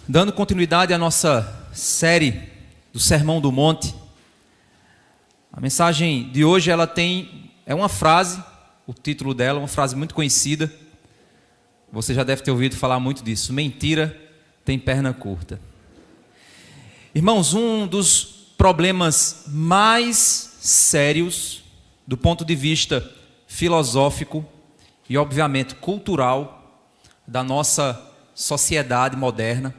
Dando continuidade à nossa série do Sermão do Monte, a mensagem de hoje é uma frase, o título dela é uma frase muito conhecida. Você já deve ter ouvido falar muito disso: mentira tem perna curta. Irmãos, um dos problemas mais sérios do ponto de vista filosófico e obviamente cultural da nossa sociedade moderna,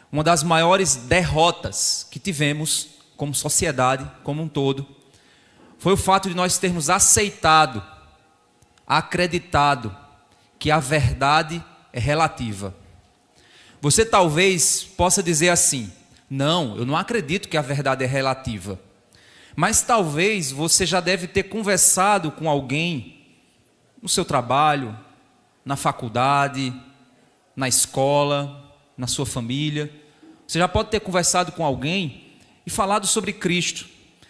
uma das maiores derrotas que tivemos como sociedade como um todo, foi o fato de nós termos aceitado, acreditado que a verdade é relativa. Você talvez possa dizer assim: não, eu não acredito que a verdade é relativa. Mas talvez você já deve ter conversado com alguém no seu trabalho, na faculdade, na escola, na sua família. Você já pode ter conversado com alguém e falado sobre Cristo.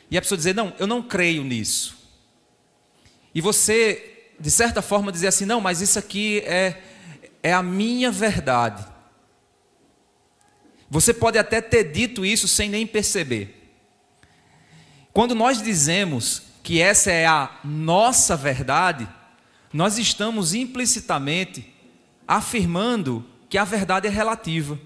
E a pessoa dizer: não, eu não creio nisso. E você, de certa forma, dizer assim: não, mas isso aqui é a minha verdade. Você pode até ter dito isso sem nem perceber. Quando nós dizemos que essa é a nossa verdade, nós estamos implicitamente afirmando que a verdade é relativa.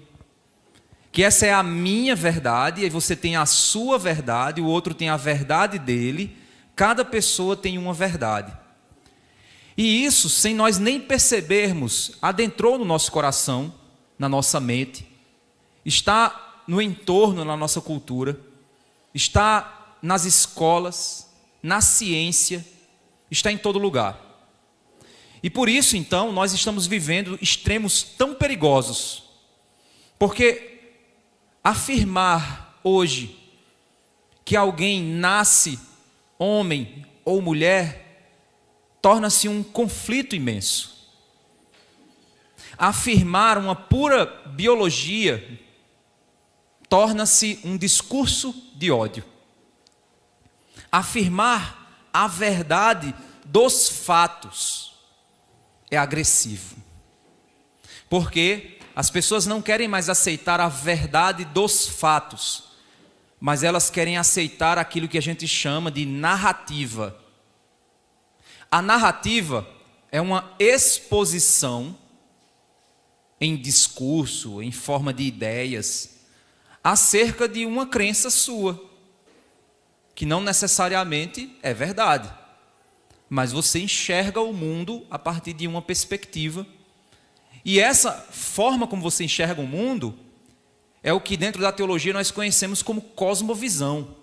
Que essa é a minha verdade, e você tem a sua verdade, o outro tem a verdade dele, cada pessoa tem uma verdade. E isso, sem nós nem percebermos, adentrou no nosso coração, na nossa mente, está no entorno, na nossa cultura, está nas escolas, na ciência, está em todo lugar. E por isso, então, nós estamos vivendo extremos tão perigosos, porque afirmar hoje que alguém nasce homem ou mulher torna-se um conflito imenso. Afirmar uma pura biologia torna-se um discurso de ódio. Afirmar a verdade dos fatos é agressivo. Porque as pessoas não querem mais aceitar a verdade dos fatos, mas elas querem aceitar aquilo que a gente chama de narrativa. A narrativa é uma exposição em discurso, em forma de ideias, acerca de uma crença sua, que não necessariamente é verdade, mas você enxerga o mundo a partir de uma perspectiva. E essa forma como você enxerga o mundo é o que dentro da teologia nós conhecemos como cosmovisão.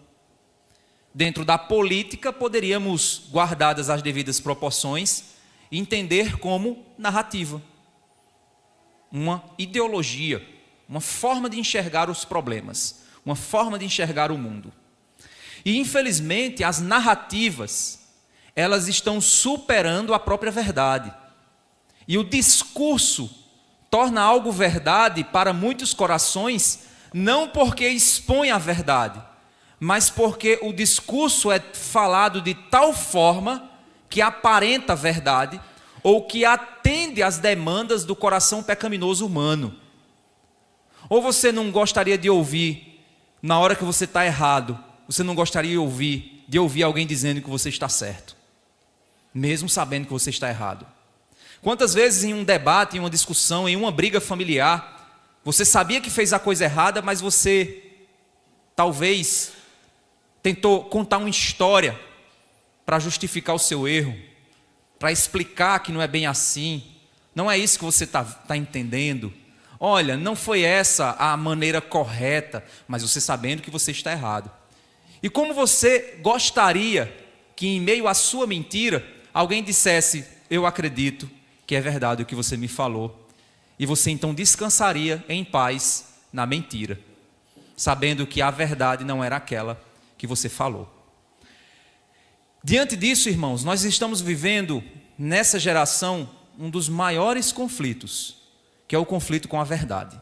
Dentro da política poderíamos, guardadas as devidas proporções, entender como narrativa. Uma ideologia, uma forma de enxergar os problemas, uma forma de enxergar o mundo. E infelizmente as narrativas, elas estão superando a própria verdade. E o discurso torna algo verdade para muitos corações, não porque expõe a verdade, mas porque o discurso é falado de tal forma que aparenta a verdade, ou que atende às demandas do coração pecaminoso humano. Ou você não gostaria de ouvir, na hora que você está errado, você não gostaria de ouvir alguém dizendo que você está certo, mesmo sabendo que você está errado. Quantas vezes em um debate, em uma discussão, em uma briga familiar, você sabia que fez a coisa errada, mas você talvez tentou contar uma história para justificar o seu erro, para explicar que não é bem assim, não é isso que você está entendendo. Olha, não foi essa a maneira correta, mas você sabendo que você está errado. E como você gostaria que em meio à sua mentira, alguém dissesse: eu acredito que é verdade o que você me falou. E você então descansaria em paz na mentira, sabendo que a verdade não era aquela que você falou. Diante disso, irmãos, nós estamos vivendo nessa geração um dos maiores conflitos, que é o conflito com a verdade.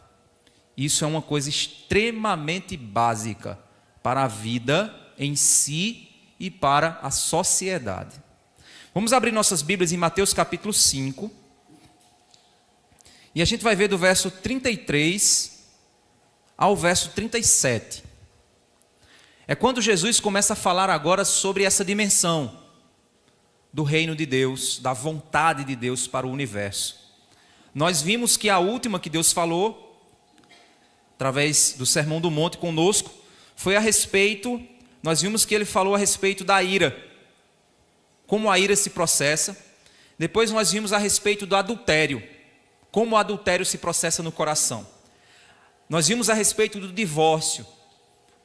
Isso é uma coisa extremamente básica para a vida em si e para a sociedade. Vamos abrir nossas Bíblias em Mateus capítulo 5. E a gente vai ver do verso 33 ao verso 37. É quando Jesus começa a falar agora sobre essa dimensão do reino de Deus, da vontade de Deus para o universo. Nós vimos que a última que Deus falou, através do Sermão do Monte conosco, foi a respeito, nós vimos que ele falou a respeito da ira, como a ira se processa. Depois nós vimos a respeito do adultério, como o adultério se processa no coração. Nós vimos a respeito do divórcio,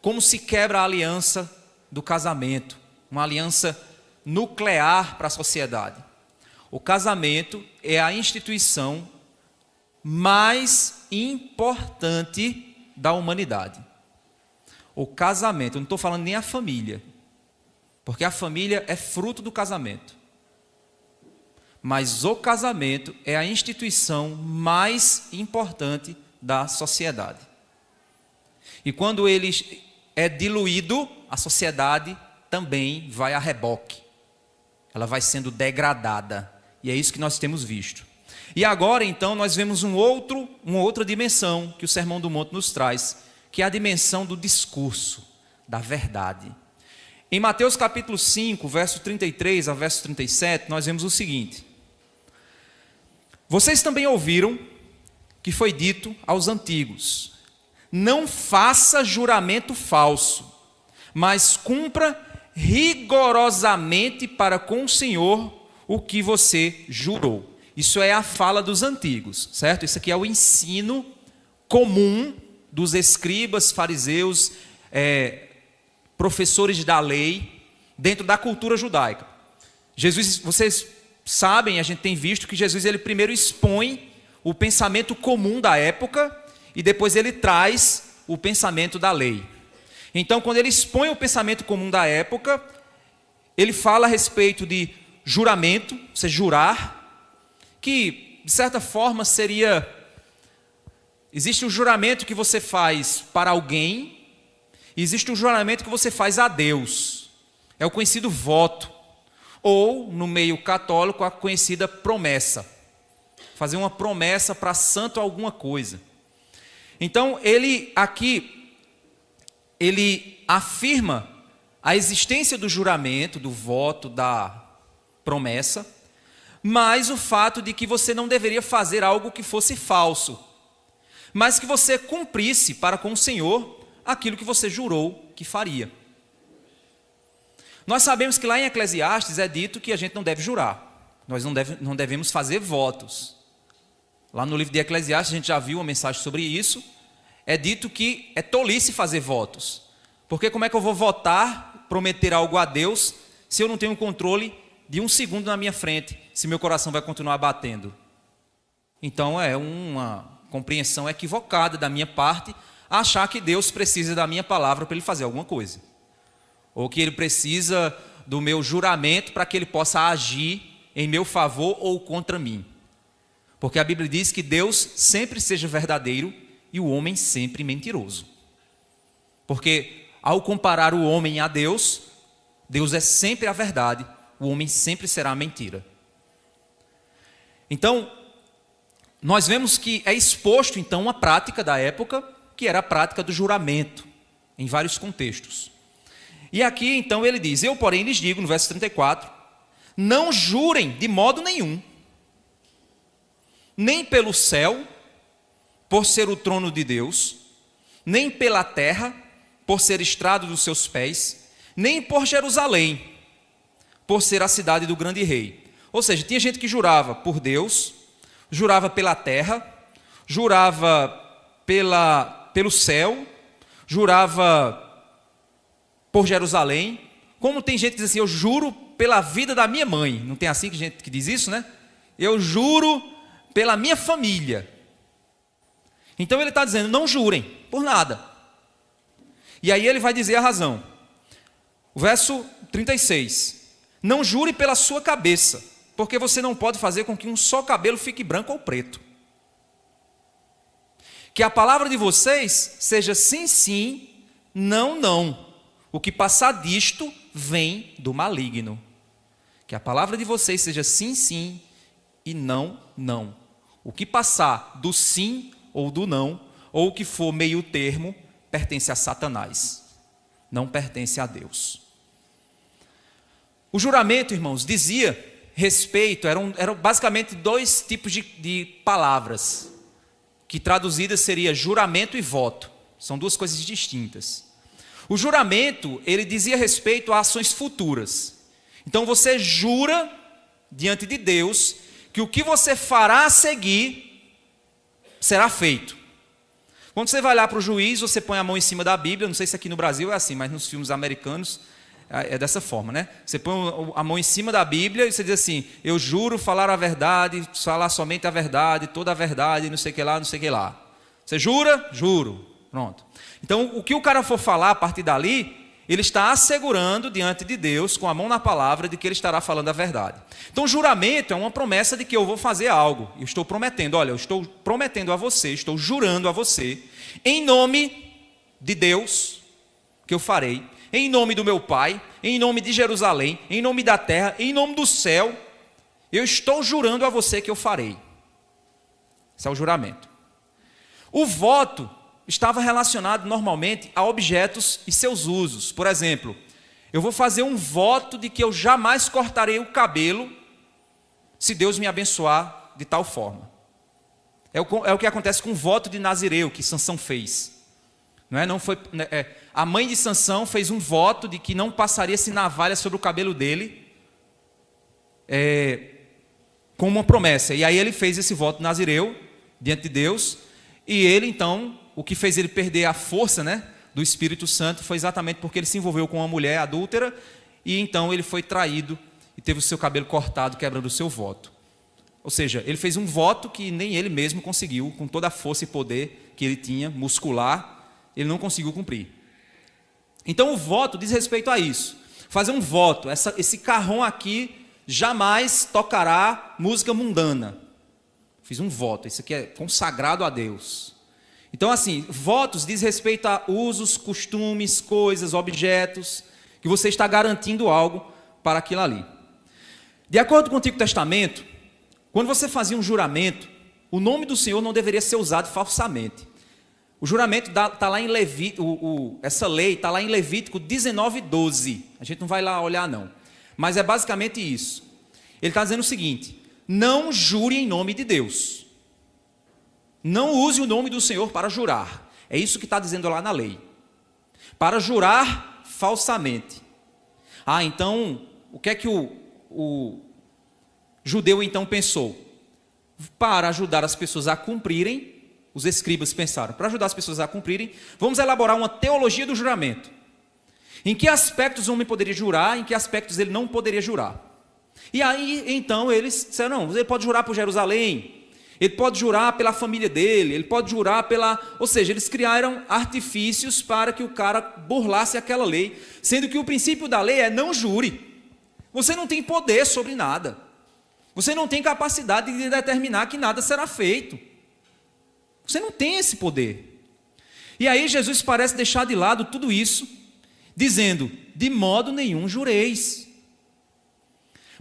como se quebra a aliança do casamento, uma aliança nuclear para a sociedade. O casamento é a instituição mais importante da humanidade. O casamento, eu não estou falando nem a família, porque a família é fruto do casamento. Mas o casamento é a instituição mais importante da sociedade. E quando ele é diluído, a sociedade também vai a reboque. Ela vai sendo degradada. E é isso que nós temos visto. E agora, então, nós vemos uma outra dimensão que o Sermão do Monte nos traz, que é a dimensão do discurso, da verdade. Em Mateus capítulo 5, verso 33 a verso 37, nós vemos o seguinte: vocês também ouviram que foi dito aos antigos: não faça juramento falso, mas cumpra rigorosamente para com o Senhor o que você jurou. Isso é a fala dos antigos, certo? Isso aqui é o ensino comum dos escribas, fariseus, professores da lei, dentro da cultura judaica. Jesus, vocês sabem, a gente tem visto que Jesus ele primeiro expõe o pensamento comum da época e depois ele traz o pensamento da lei. Então, quando ele expõe o pensamento comum da época, ele fala a respeito de juramento, você jurar, que de certa forma seria, existe o juramento que você faz para alguém, e existe o juramento que você faz a Deus, é o conhecido voto, ou no meio católico a conhecida promessa, fazer uma promessa para santo alguma coisa. Então ele afirma a existência do juramento, do voto, da promessa, mas o fato de que você não deveria fazer algo que fosse falso, mas que você cumprisse para com o Senhor aquilo que você jurou que faria. Nós sabemos que lá em Eclesiastes é dito que a gente não deve jurar, nós não devemos fazer votos. Lá no livro de Eclesiastes a gente já viu uma mensagem sobre isso. É dito que é tolice fazer votos, porque como é que eu vou votar, prometer algo a Deus, se eu não tenho controle de um segundo na minha frente, se meu coração vai continuar batendo? Então é uma compreensão equivocada da minha parte, achar que Deus precisa da minha palavra para ele fazer alguma coisa, ou que ele precisa do meu juramento para que ele possa agir em meu favor ou contra mim, porque a Bíblia diz que Deus sempre seja verdadeiro e o homem sempre mentiroso. Porque ao comparar o homem a Deus, Deus é sempre a verdade, o homem sempre será a mentira. Então, nós vemos que é exposto então uma prática da época, que era a prática do juramento, em vários contextos. E aqui então ele diz: eu porém lhes digo, no verso 34, não jurem de modo nenhum, nem pelo céu, por ser o trono de Deus, nem pela terra, por ser estrado dos seus pés, nem por Jerusalém, por ser a cidade do grande rei. Ou seja, tinha gente que jurava por Deus, jurava pela terra, jurava pelo céu, jurava por Jerusalém. Como tem gente que diz assim: eu juro pela vida da minha mãe. Não tem assim que gente que diz isso, né? Eu juro pela minha família. Então ele está dizendo: não jurem por nada. E aí ele vai dizer a razão. O verso 36. Não jure pela sua cabeça, porque você não pode fazer com que um só cabelo fique branco ou preto. Que a palavra de vocês seja sim, sim, não, não. O que passar disto vem do maligno. Que a palavra de vocês seja sim, sim e não, não. O que passar do sim ou do não ou o que for meio termo, pertence a Satanás, não pertence a Deus. O juramento, irmãos, dizia respeito, eram basicamente dois tipos de palavras, que traduzidas seria juramento e voto. São duas coisas distintas. O juramento, ele dizia respeito a ações futuras. Então você jura diante de Deus que o que você fará a seguir será feito. Quando você vai lá para o juiz, você põe a mão em cima da Bíblia. Não sei se aqui no Brasil é assim, mas nos filmes americanos é dessa forma, né? Você põe a mão em cima da Bíblia e você diz assim: eu juro falar a verdade, falar somente a verdade, toda a verdade, não sei o que lá, não sei o que lá. Você jura? Juro. Pronto. Então, o que o cara for falar a partir dali, ele está assegurando diante de Deus, com a mão na palavra, de que ele estará falando a verdade. Então, juramento é uma promessa de que eu vou fazer algo. Eu estou prometendo, olha, eu estou prometendo a você, estou jurando a você, em nome de Deus, que eu farei, em nome do meu Pai, em nome de Jerusalém, em nome da terra, em nome do céu, eu estou jurando a você que eu farei. Esse é o juramento. O voto estava relacionado normalmente a objetos e seus usos. Por exemplo, eu vou fazer um voto de que eu jamais cortarei o cabelo se Deus me abençoar de tal forma. É o que acontece com o voto de Nazireu que Sansão fez. A mãe de Sansão fez um voto de que não passaria-se navalha sobre o cabelo dele, com uma promessa. E aí ele fez esse voto de Nazireu diante de Deus, e ele então, o que fez ele perder a força, do Espírito Santo foi exatamente porque ele se envolveu com uma mulher adúltera, e então ele foi traído e teve o seu cabelo cortado, quebrando o seu voto. Ou seja, ele fez um voto que nem ele mesmo conseguiu, com toda a força e poder que ele tinha, muscular, ele não conseguiu cumprir. Então o voto diz respeito a isso. Fazer um voto, esse carrão aqui jamais tocará música mundana. Fiz um voto, isso aqui é consagrado a Deus. Então assim, votos diz respeito a usos, costumes, coisas, objetos, que você está garantindo algo para aquilo ali. De acordo com o Antigo Testamento, quando você fazia um juramento, o nome do Senhor não deveria ser usado falsamente. O juramento está lá em Levítico, essa lei está lá em Levítico 19:12. A gente não vai lá olhar não, mas é basicamente isso. Ele está dizendo o seguinte: não jure em nome de Deus. Não use o nome do Senhor para jurar. É isso que está dizendo lá na lei. Para jurar falsamente. Então, o que é que o judeu então pensou? Para ajudar as pessoas a cumprirem, os escribas pensaram, para ajudar as pessoas a cumprirem, vamos elaborar uma teologia do juramento. Em que aspectos o homem poderia jurar, em que aspectos ele não poderia jurar. E aí, então, eles disseram, não, ele pode jurar por Jerusalém, ele pode jurar pela família dele, ele pode jurar pela... Ou seja, eles criaram artifícios para que o cara burlasse aquela lei, sendo que o princípio da lei é não jure. Você não tem poder sobre nada. Você não tem capacidade de determinar que nada será feito. Você não tem esse poder. E aí Jesus parece deixar de lado tudo isso, dizendo, de modo nenhum jureis.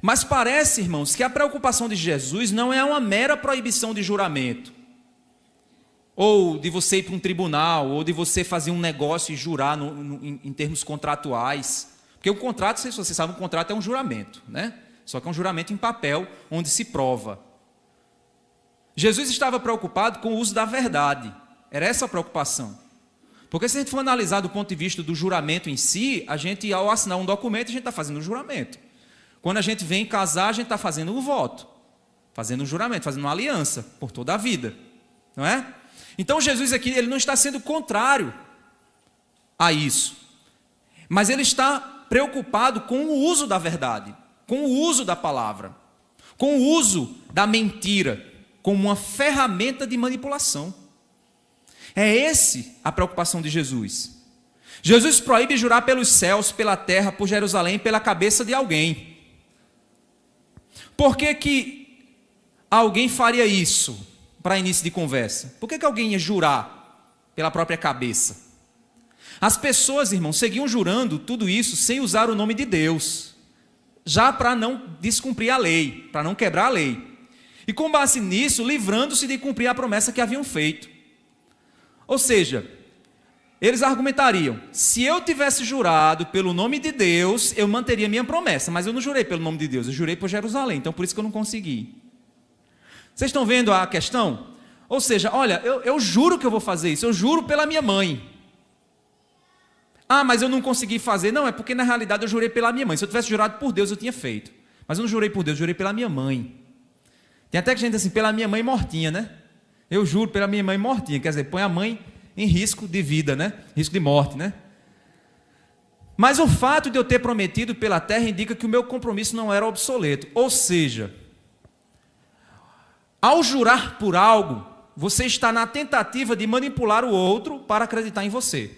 Mas parece, irmãos, que a preocupação de Jesus não é uma mera proibição de juramento, ou de você ir para um tribunal, ou de você fazer um negócio e jurar em termos contratuais. Porque o contrato, se você sabe, um contrato é um juramento, Só que é um juramento em papel, onde se prova. Jesus estava preocupado com o uso da verdade. Era essa a preocupação. Porque se a gente for analisar do ponto de vista do juramento em si, a gente, ao assinar um documento, a gente está fazendo um juramento. Quando a gente vem casar, a gente está fazendo um voto, fazendo um juramento, fazendo uma aliança por toda a vida, não é? Então Jesus aqui, ele não está sendo contrário a isso, mas ele está preocupado com o uso da verdade, com o uso da palavra, com o uso da mentira, como uma ferramenta de manipulação. É esse a preocupação de Jesus. Jesus proíbe jurar pelos céus, pela terra, por Jerusalém, pela cabeça de alguém. Por que alguém faria isso para início de conversa? Por que alguém ia jurar pela própria cabeça? As pessoas, irmãos, seguiam jurando tudo isso sem usar o nome de Deus, já para não descumprir a lei, para não quebrar a lei. E com base nisso, livrando-se de cumprir a promessa que haviam feito. Ou seja, eles argumentariam, se eu tivesse jurado pelo nome de Deus, eu manteria minha promessa, mas eu não jurei pelo nome de Deus, eu jurei por Jerusalém, então por isso que eu não consegui. Vocês estão vendo a questão? Ou seja, olha, eu juro que eu vou fazer isso, eu juro pela minha mãe. Ah, mas eu não consegui fazer. Não, é porque na realidade eu jurei pela minha mãe. Se eu tivesse jurado por Deus, eu tinha feito. Mas eu não jurei por Deus, eu jurei pela minha mãe. Tem até gente assim, pela minha mãe mortinha, né? Eu juro pela minha mãe mortinha, quer dizer, põe a mãe em risco de vida, né? Risco de morte, né? Mas o fato de eu ter prometido pela terra indica que o meu compromisso não era obsoleto. Ou seja, ao jurar por algo, você está na tentativa de manipular o outro para acreditar em você.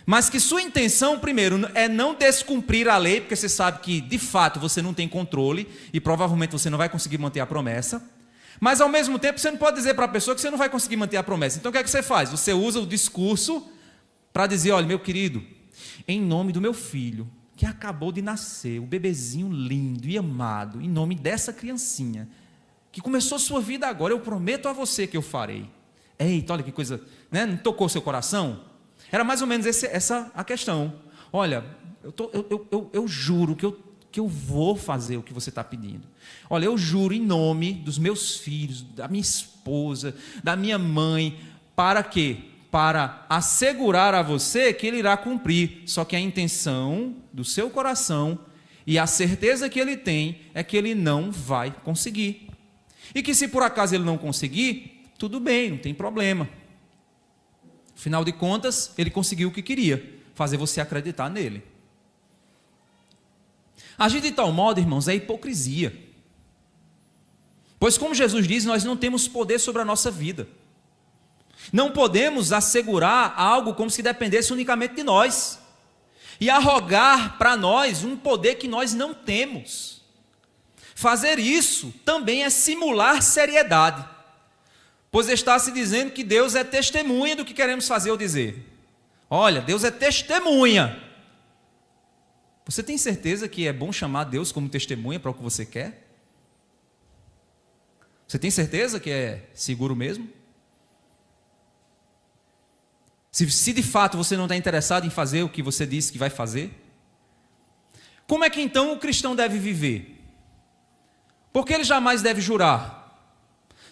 Mas que sua intenção, primeiro, é não descumprir a lei, porque você sabe que, de fato, você não tem controle e provavelmente você não vai conseguir manter a promessa. Mas, ao mesmo tempo, você não pode dizer para a pessoa que você não vai conseguir manter a promessa. Então, o que é que você faz? Você usa o discurso para dizer, olha, meu querido, em nome do meu filho, que acabou de nascer, o bebezinho lindo e amado, em nome dessa criancinha, que começou sua vida agora, eu prometo a você que eu farei. Eita, olha que coisa, né? Não tocou seu coração? Era mais ou menos essa a questão. Olha, eu juro que eu vou fazer o que você está pedindo. Olha, eu juro em nome dos meus filhos, da minha esposa, da minha mãe, para quê? Para assegurar a você que ele irá cumprir. Só que a intenção do seu coração e a certeza que ele tem é que ele não vai conseguir. E que se por acaso ele não conseguir, tudo bem, não tem problema. Afinal de contas, ele conseguiu o que queria, fazer você acreditar nele. Agir de tal modo, irmãos, é hipocrisia. Pois como Jesus diz, nós não temos poder sobre a nossa vida. Não podemos assegurar algo como se dependesse unicamente de nós. E arrogar para nós um poder que nós não temos. Fazer isso também é simular seriedade. Pois está se dizendo que Deus é testemunha do que queremos fazer ou dizer. Olha, Deus é testemunha. Você tem certeza que é bom chamar Deus como testemunha para o que você quer? Você tem certeza que é seguro mesmo? Se de fato você não está interessado em fazer o que você disse que vai fazer, como é que então o cristão deve viver? Porque ele jamais deve jurar.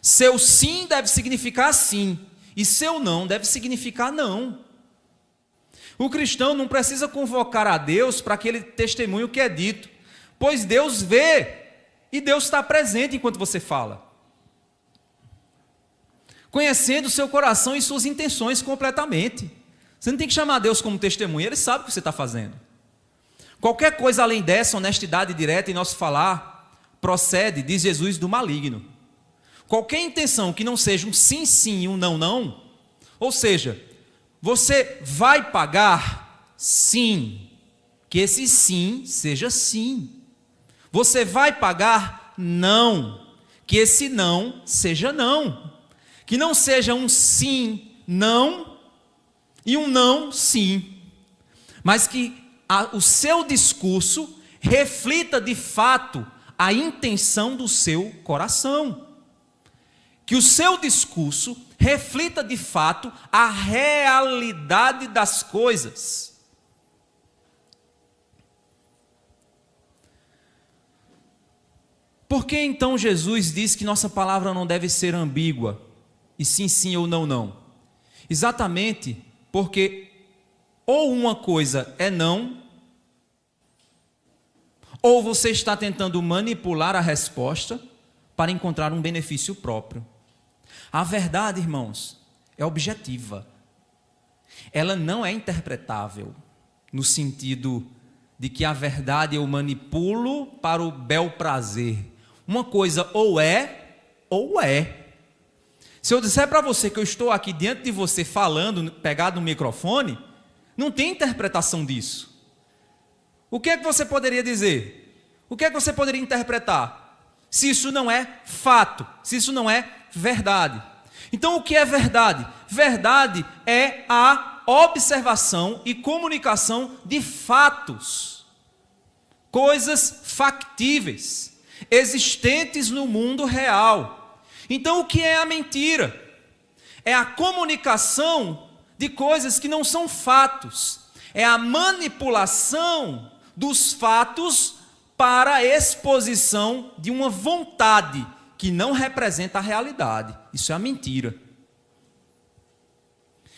Seu sim deve significar sim, e seu não deve significar não. O cristão não precisa convocar a Deus para que ele testemunhe o que é dito, pois Deus vê e Deus está presente enquanto você fala. Conhecendo o seu coração e suas intenções completamente. Você não tem que chamar Deus como testemunha, ele sabe o que você está fazendo. Qualquer coisa além dessa honestidade direta em nosso falar, procede, diz Jesus, do maligno. Qualquer intenção que não seja um sim, sim e um não, não, ou seja, você vai pagar sim, que esse sim seja sim. Você vai pagar não, que esse não seja não. Que não seja um sim, não e um não, sim. Mas que o seu discurso reflita de fato a intenção do seu coração. Que o seu discurso reflita de fato a realidade das coisas. Por que então Jesus diz que nossa palavra não deve ser ambígua, e sim, sim ou não, não? Exatamente porque ou uma coisa é não, ou você está tentando manipular a resposta para encontrar um benefício próprio. A verdade, irmãos, é objetiva. Ela não é interpretável, no sentido de que a verdade eu manipulo para o bel prazer. Uma coisa ou é, ou é. Se eu disser para você que eu estou aqui diante de você falando, pegado no microfone, não tem interpretação disso. O que é que você poderia dizer? O que é que você poderia interpretar? Se isso não é fato, se isso não é verdade. Então, o que é verdade? Verdade é a observação e comunicação de fatos, coisas factíveis, existentes no mundo real. Então, o que é a mentira? é a comunicação de coisas que não são fatos. É a manipulação dos fatos para a exposição de uma vontade que não representa a realidade. Isso é a mentira.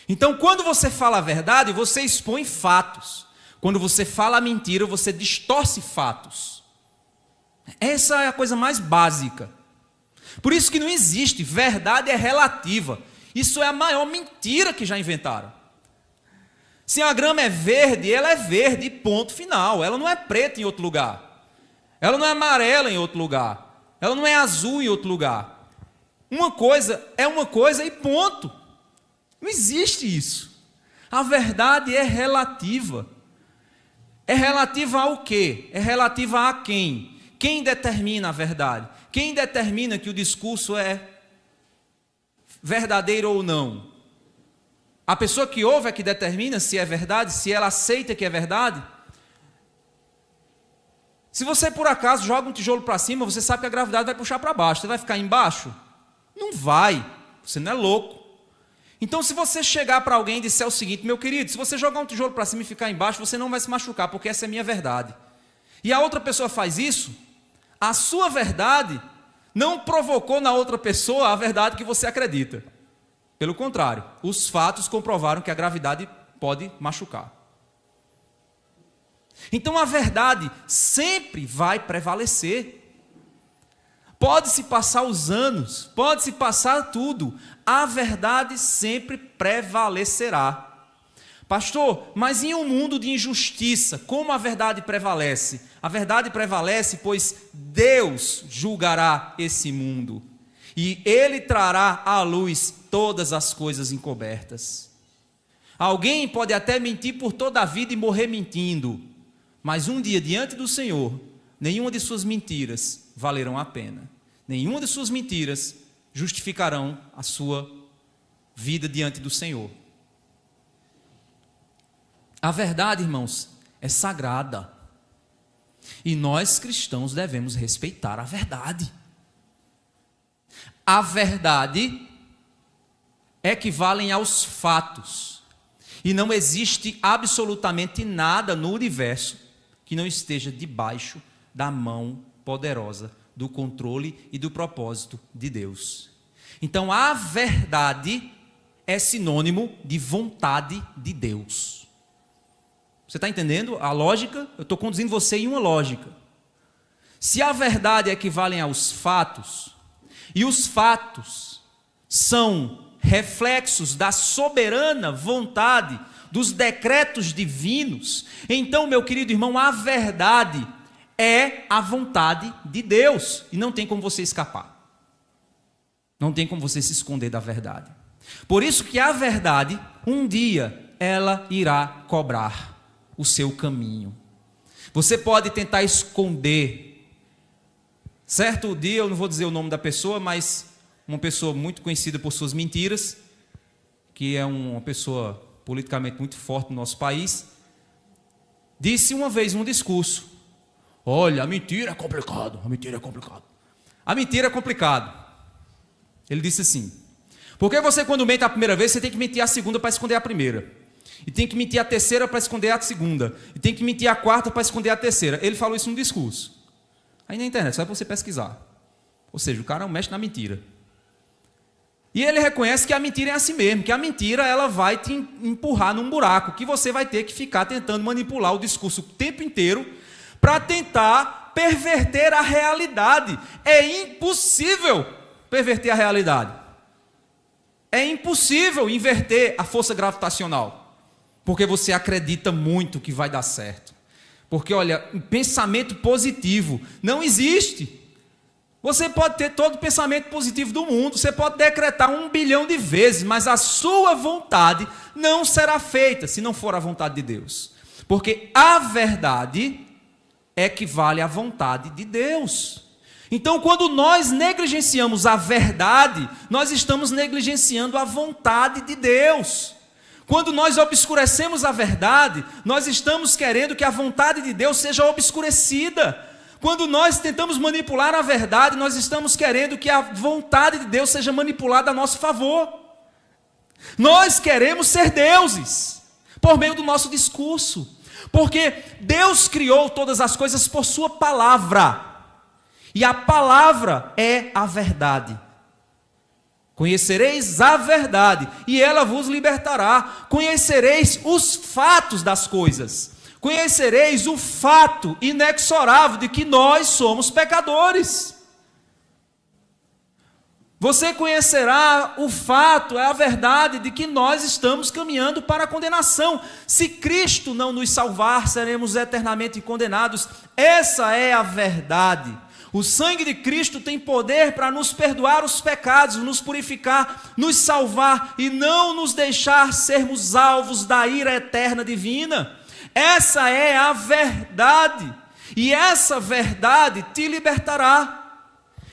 Então, quando você fala a verdade, você expõe fatos. Quando você fala a mentira, você distorce fatos. Essa é a coisa mais básica. Por isso que não existe, verdade é relativa. Isso é a maior mentira que já inventaram. Se a grama é verde, ela é verde, ponto final. Ela não é preta em outro lugar. Ela não é amarela em outro lugar. Ela não é azul em outro lugar. Uma coisa é uma coisa e ponto. Não existe isso. A verdade é relativa. É relativa ao quê? É relativa a quem? Quem determina a verdade? Quem determina que o discurso é verdadeiro ou não? A pessoa que ouve é que determina se é verdade, se ela aceita que é verdade. Se você por acaso joga um tijolo para cima, você sabe que a gravidade vai puxar para baixo. Você vai ficar embaixo? Não vai. Você não é louco. Então, se você chegar para alguém e disser o seguinte: meu querido, se você jogar um tijolo para cima e ficar embaixo, você não vai se machucar, porque essa é a minha verdade. E a outra pessoa faz isso, a sua verdade não provocou na outra pessoa a verdade que você acredita. Pelo contrário, os fatos comprovaram que a gravidade pode machucar. Então a verdade sempre vai prevalecer. Pode-se passar os anos, pode-se passar tudo, a verdade sempre prevalecerá. Pastor, mas em um mundo de injustiça, como a verdade prevalece? A verdade prevalece, pois Deus julgará esse mundo. E Ele trará à luz todas as coisas encobertas. Alguém pode até mentir por toda a vida e morrer mentindo, mas um dia diante do Senhor, nenhuma de suas mentiras valerão a pena. Nenhuma de suas mentiras justificarão a sua vida diante do Senhor. A verdade, irmãos, é sagrada. E nós cristãos devemos respeitar a verdade. A verdade equivale aos fatos. E não existe absolutamente nada no universo que não esteja debaixo da mão poderosa, do controle e do propósito de Deus. Então, a verdade é sinônimo de vontade de Deus. Você está entendendo a lógica? Eu estou conduzindo você em uma lógica. Se a verdade equivale aos fatos, e os fatos são reflexos da soberana vontade, dos decretos divinos, então, meu querido irmão, a verdade é a vontade de Deus, e não tem como você escapar. Não tem como você se esconder da verdade. Por isso que a verdade, um dia, ela irá cobrar o seu caminho. Você pode tentar esconder. Certo dia, eu não vou dizer o nome da pessoa, mas uma pessoa muito conhecida por suas mentiras, que é uma pessoa politicamente muito forte no nosso país, disse uma vez num discurso: olha, a mentira é complicado, a mentira é complicado. A mentira é complicado. Ele disse assim: porque você, quando mente a primeira vez, você tem que mentir a segunda para esconder a primeira. E tem que mentir a terceira para esconder a segunda. E tem que mentir a quarta para esconder a terceira. Ele falou isso no discurso. Aí na internet, só é para você pesquisar. Ou seja, o cara é um mestre na mentira. E ele reconhece que a mentira é assim mesmo, que a mentira ela vai te empurrar num buraco, que você vai ter que ficar tentando manipular o discurso o tempo inteiro para tentar perverter a realidade. É impossível perverter a realidade. É impossível inverter a força gravitacional, porque você acredita muito que vai dar certo. Porque, olha, um pensamento positivo não existe. Você pode ter todo o pensamento positivo do mundo, você pode decretar 1 bilhão de vezes, mas a sua vontade não será feita se não for a vontade de Deus. Porque a verdade equivale à vontade de Deus. Então, quando nós negligenciamos a verdade, nós estamos negligenciando a vontade de Deus. Quando nós obscurecemos a verdade, nós estamos querendo que a vontade de Deus seja obscurecida. Quando nós tentamos manipular a verdade, nós estamos querendo que a vontade de Deus seja manipulada a nosso favor. Nós queremos ser deuses por meio do nosso discurso, porque Deus criou todas as coisas por sua palavra, e a palavra é a verdade. Conhecereis a verdade, e ela vos libertará. Conhecereis os fatos das coisas. Conhecereis o fato inexorável de que nós somos pecadores. Você conhecerá o fato, a verdade de que nós estamos caminhando para a condenação. Se Cristo não nos salvar, seremos eternamente condenados. Essa é a verdade. O sangue de Cristo tem poder para nos perdoar os pecados, nos purificar, nos salvar e não nos deixar sermos alvos da ira eterna divina. Essa é a verdade, e essa verdade te libertará.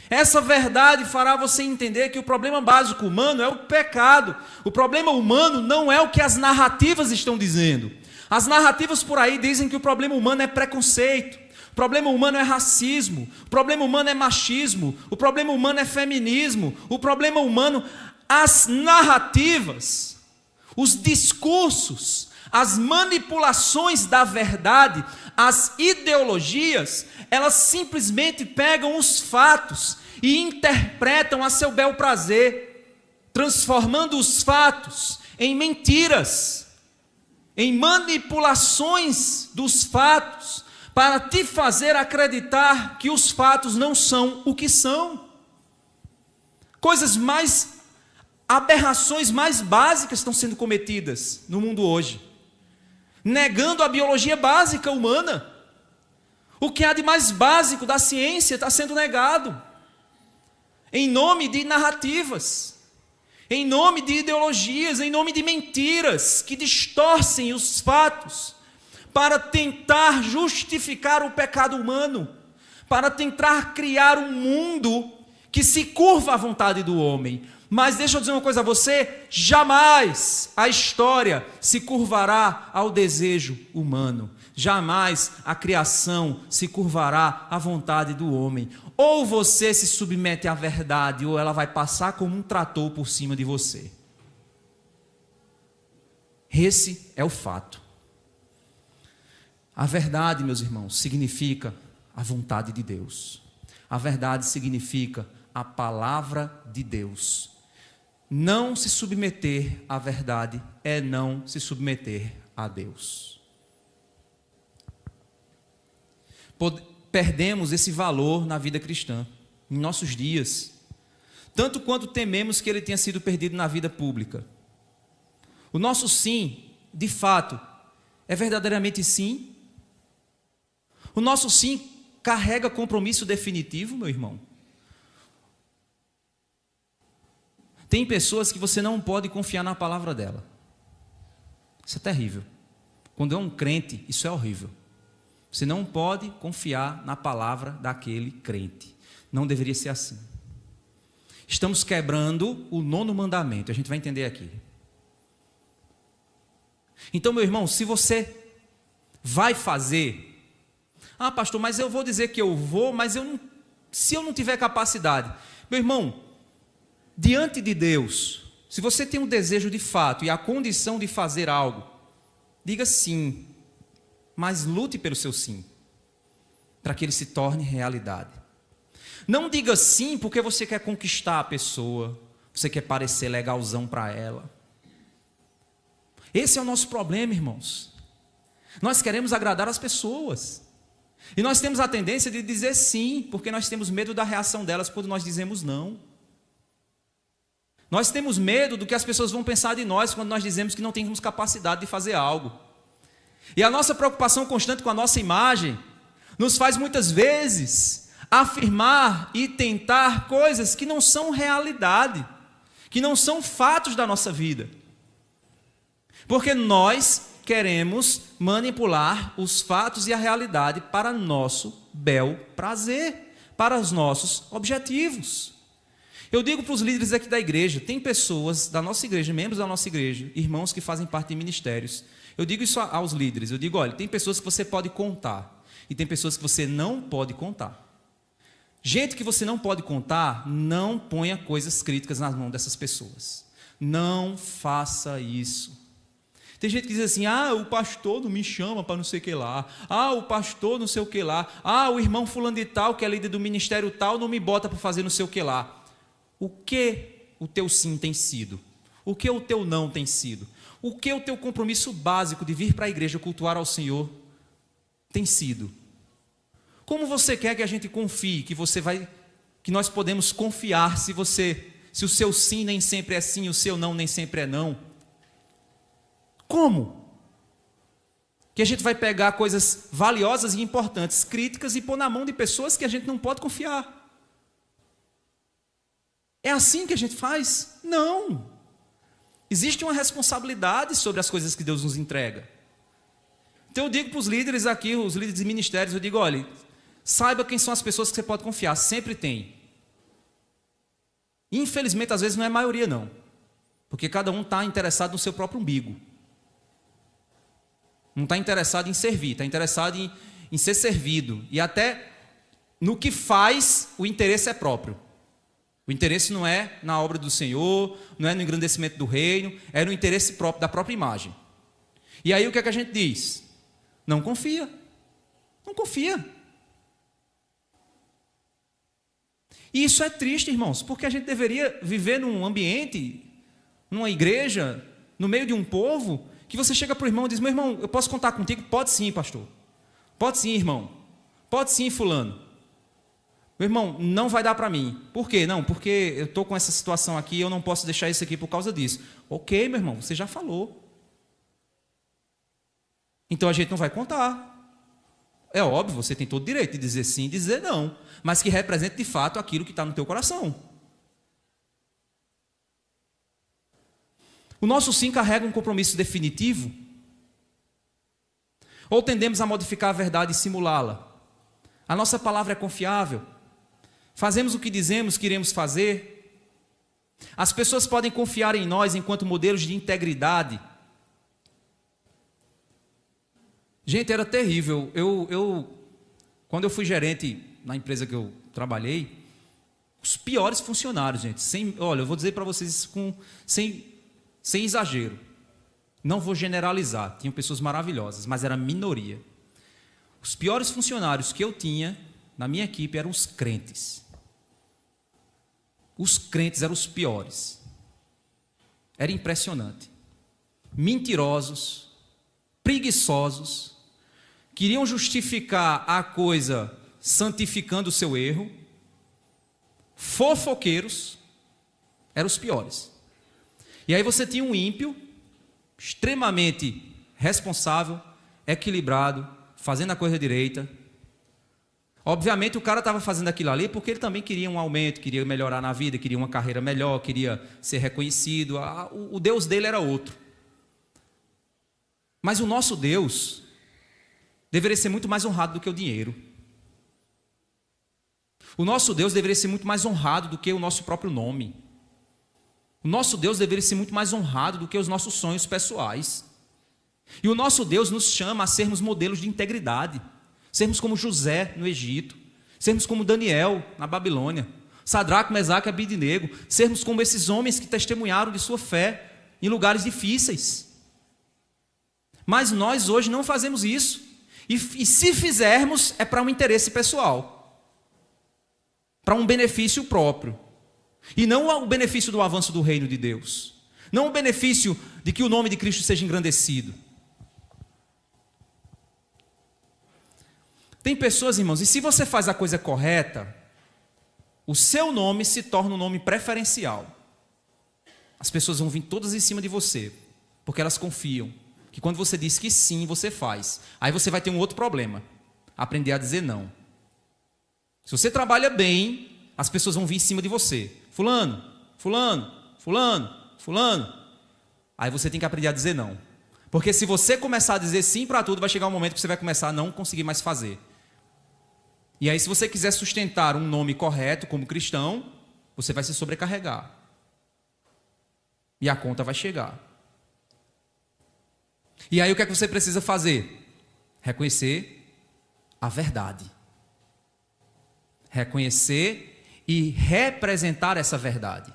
Essa verdade fará você entender que o problema básico humano é o pecado. O problema humano não é o que as narrativas estão dizendo. As narrativas por aí dizem que o problema humano é preconceito. O problema humano é racismo, o problema humano é machismo, o problema humano é feminismo, o problema humano, as narrativas, os discursos, as manipulações da verdade, as ideologias, elas simplesmente pegam os fatos e interpretam a seu bel prazer, transformando os fatos em mentiras, em manipulações dos fatos, para te fazer acreditar que os fatos não são o que são. Aberrações mais básicas estão sendo cometidas no mundo hoje, negando a biologia básica humana. O que há de mais básico da ciência está sendo negado, em nome de narrativas, em nome de ideologias, em nome de mentiras que distorcem os fatos, para tentar justificar o pecado humano, para tentar criar um mundo que se curva à vontade do homem. Mas deixa eu dizer uma coisa a você, jamais a história se curvará ao desejo humano, jamais a criação se curvará à vontade do homem. Ou você se submete à verdade, ou ela vai passar como um trator por cima de você. Esse é o fato. A verdade, meus irmãos, significa a vontade de Deus. A verdade significa a palavra de Deus. Não se submeter à verdade é não se submeter a Deus. Perdemos esse valor na vida cristã, em nossos dias, tanto quanto tememos que ele tenha sido perdido na vida pública. O nosso sim, de fato, é verdadeiramente sim. O nosso sim carrega compromisso definitivo, meu irmão. Tem pessoas que você não pode confiar na palavra dela. Isso é terrível. Quando é um crente, isso é horrível. Você não pode confiar na palavra daquele crente. Não deveria ser assim. Estamos quebrando o 9º mandamento. A gente vai entender aqui. Então, meu irmão, se você vai fazer... Ah, pastor, mas eu vou dizer que eu vou, mas se eu não tiver capacidade. Meu irmão, diante de Deus, se você tem um desejo de fato e a condição de fazer algo, diga sim, mas lute pelo seu sim, para que ele se torne realidade. Não diga sim porque você quer conquistar a pessoa, você quer parecer legalzão para ela. Esse é o nosso problema, irmãos. Nós queremos agradar as pessoas. E nós temos a tendência de dizer sim, porque nós temos medo da reação delas quando nós dizemos não. Nós temos medo do que as pessoas vão pensar de nós quando nós dizemos que não temos capacidade de fazer algo. E a nossa preocupação constante com a nossa imagem nos faz muitas vezes afirmar e tentar coisas que não são realidade, que não são fatos da nossa vida. Porque nós queremos manipular os fatos e a realidade para nosso bel prazer, para os nossos objetivos. Eu digo para os líderes aqui da igreja, tem pessoas da nossa igreja, membros da nossa igreja, irmãos que fazem parte de ministérios. Eu digo isso aos líderes, eu digo, olha, tem pessoas que você pode contar e tem pessoas que você não pode contar. Gente que você não pode contar, não ponha coisas críticas nas mãos dessas pessoas. Não faça isso. Tem gente que diz assim, o pastor não me chama para não sei o que lá. O pastor não sei o que lá. O irmão fulano de tal, que é líder do ministério tal, não me bota para fazer não sei o que lá. O que o teu sim tem sido? O que o teu não tem sido? O que o teu compromisso básico de vir para a igreja cultuar ao Senhor tem sido? Como você quer que a gente confie, que nós podemos confiar se o seu sim nem sempre é sim, o seu não nem sempre é não? Como? Que a gente vai pegar coisas valiosas e importantes, críticas, e pôr na mão de pessoas que a gente não pode confiar. É assim que a gente faz? Não. Existe uma responsabilidade sobre as coisas que Deus nos entrega. Então eu digo para os líderes aqui, os líderes de ministérios, eu digo, olha, saiba quem são as pessoas que você pode confiar, sempre tem. Infelizmente, às vezes não é a maioria não, porque cada um está interessado no seu próprio umbigo. Não está interessado em servir, está interessado em ser servido. E até no que faz, o interesse é próprio. O interesse não é na obra do Senhor, não é no engrandecimento do reino, é no interesse próprio, da própria imagem. E aí o que é que a gente diz? Não confia. Não confia. E isso é triste, irmãos, porque a gente deveria viver num ambiente, numa igreja, no meio de um povo, que você chega para o irmão e diz, meu irmão, eu posso contar contigo? Pode sim, pastor. Pode sim, irmão. Pode sim, fulano. Meu irmão, não vai dar para mim. Por quê? Não, porque eu estou com essa situação aqui, eu não posso deixar isso aqui por causa disso. Ok, meu irmão, você já falou. Então a gente não vai contar. É óbvio, você tem todo o direito de dizer sim e dizer não, mas que represente de fato aquilo que está no teu coração. O nosso sim carrega um compromisso definitivo? Ou tendemos a modificar a verdade e simulá-la? A nossa palavra é confiável? Fazemos o que dizemos que iremos fazer? As pessoas podem confiar em nós enquanto modelos de integridade? Gente, era terrível. Quando eu fui gerente na empresa que eu trabalhei, os piores funcionários, gente. Olha, eu vou dizer para vocês isso sem exagero. Não vou generalizar. Tinham pessoas maravilhosas, mas era minoria. Os piores funcionários que eu tinha na minha equipe eram os crentes. Os crentes eram os piores. Era impressionante. Mentirosos, preguiçosos, queriam justificar a coisa santificando o seu erro, fofoqueiros, eram os piores. E aí você tinha um ímpio, extremamente responsável, equilibrado, fazendo a coisa direita. Obviamente o cara estava fazendo aquilo ali porque ele também queria um aumento, queria melhorar na vida, queria uma carreira melhor, queria ser reconhecido. O Deus dele era outro. Mas o nosso Deus deveria ser muito mais honrado do que o dinheiro. O nosso Deus deveria ser muito mais honrado do que o nosso próprio nome. O nosso Deus deveria ser muito mais honrado do que os nossos sonhos pessoais. E o nosso Deus nos chama a sermos modelos de integridade. Sermos como José no Egito. Sermos como Daniel na Babilônia. Sadraque, Mesaque e Abednego. Sermos como esses homens que testemunharam de sua fé em lugares difíceis. Mas nós hoje não fazemos isso. E se fizermos, é para um interesse pessoal. Para um benefício próprio. E não o benefício do avanço do reino de Deus. Não o benefício de que o nome de Cristo seja engrandecido. Tem pessoas, irmãos, e se você faz a coisa correta, o seu nome se torna um nome preferencial. As pessoas vão vir todas em cima de você, porque elas confiam que quando você diz que sim, você faz. Aí você vai ter um outro problema, aprender a dizer não. Se você trabalha bem, as pessoas vão vir em cima de você. Fulano, fulano, fulano, fulano. Aí você tem que aprender a dizer não. Porque se você começar a dizer sim para tudo, vai chegar um momento que você vai começar a não conseguir mais fazer. E aí, se você quiser sustentar um nome correto como cristão, você vai se sobrecarregar. E a conta vai chegar. E aí, o que é que você precisa fazer? Reconhecer a verdade. Reconhecer e representar essa verdade.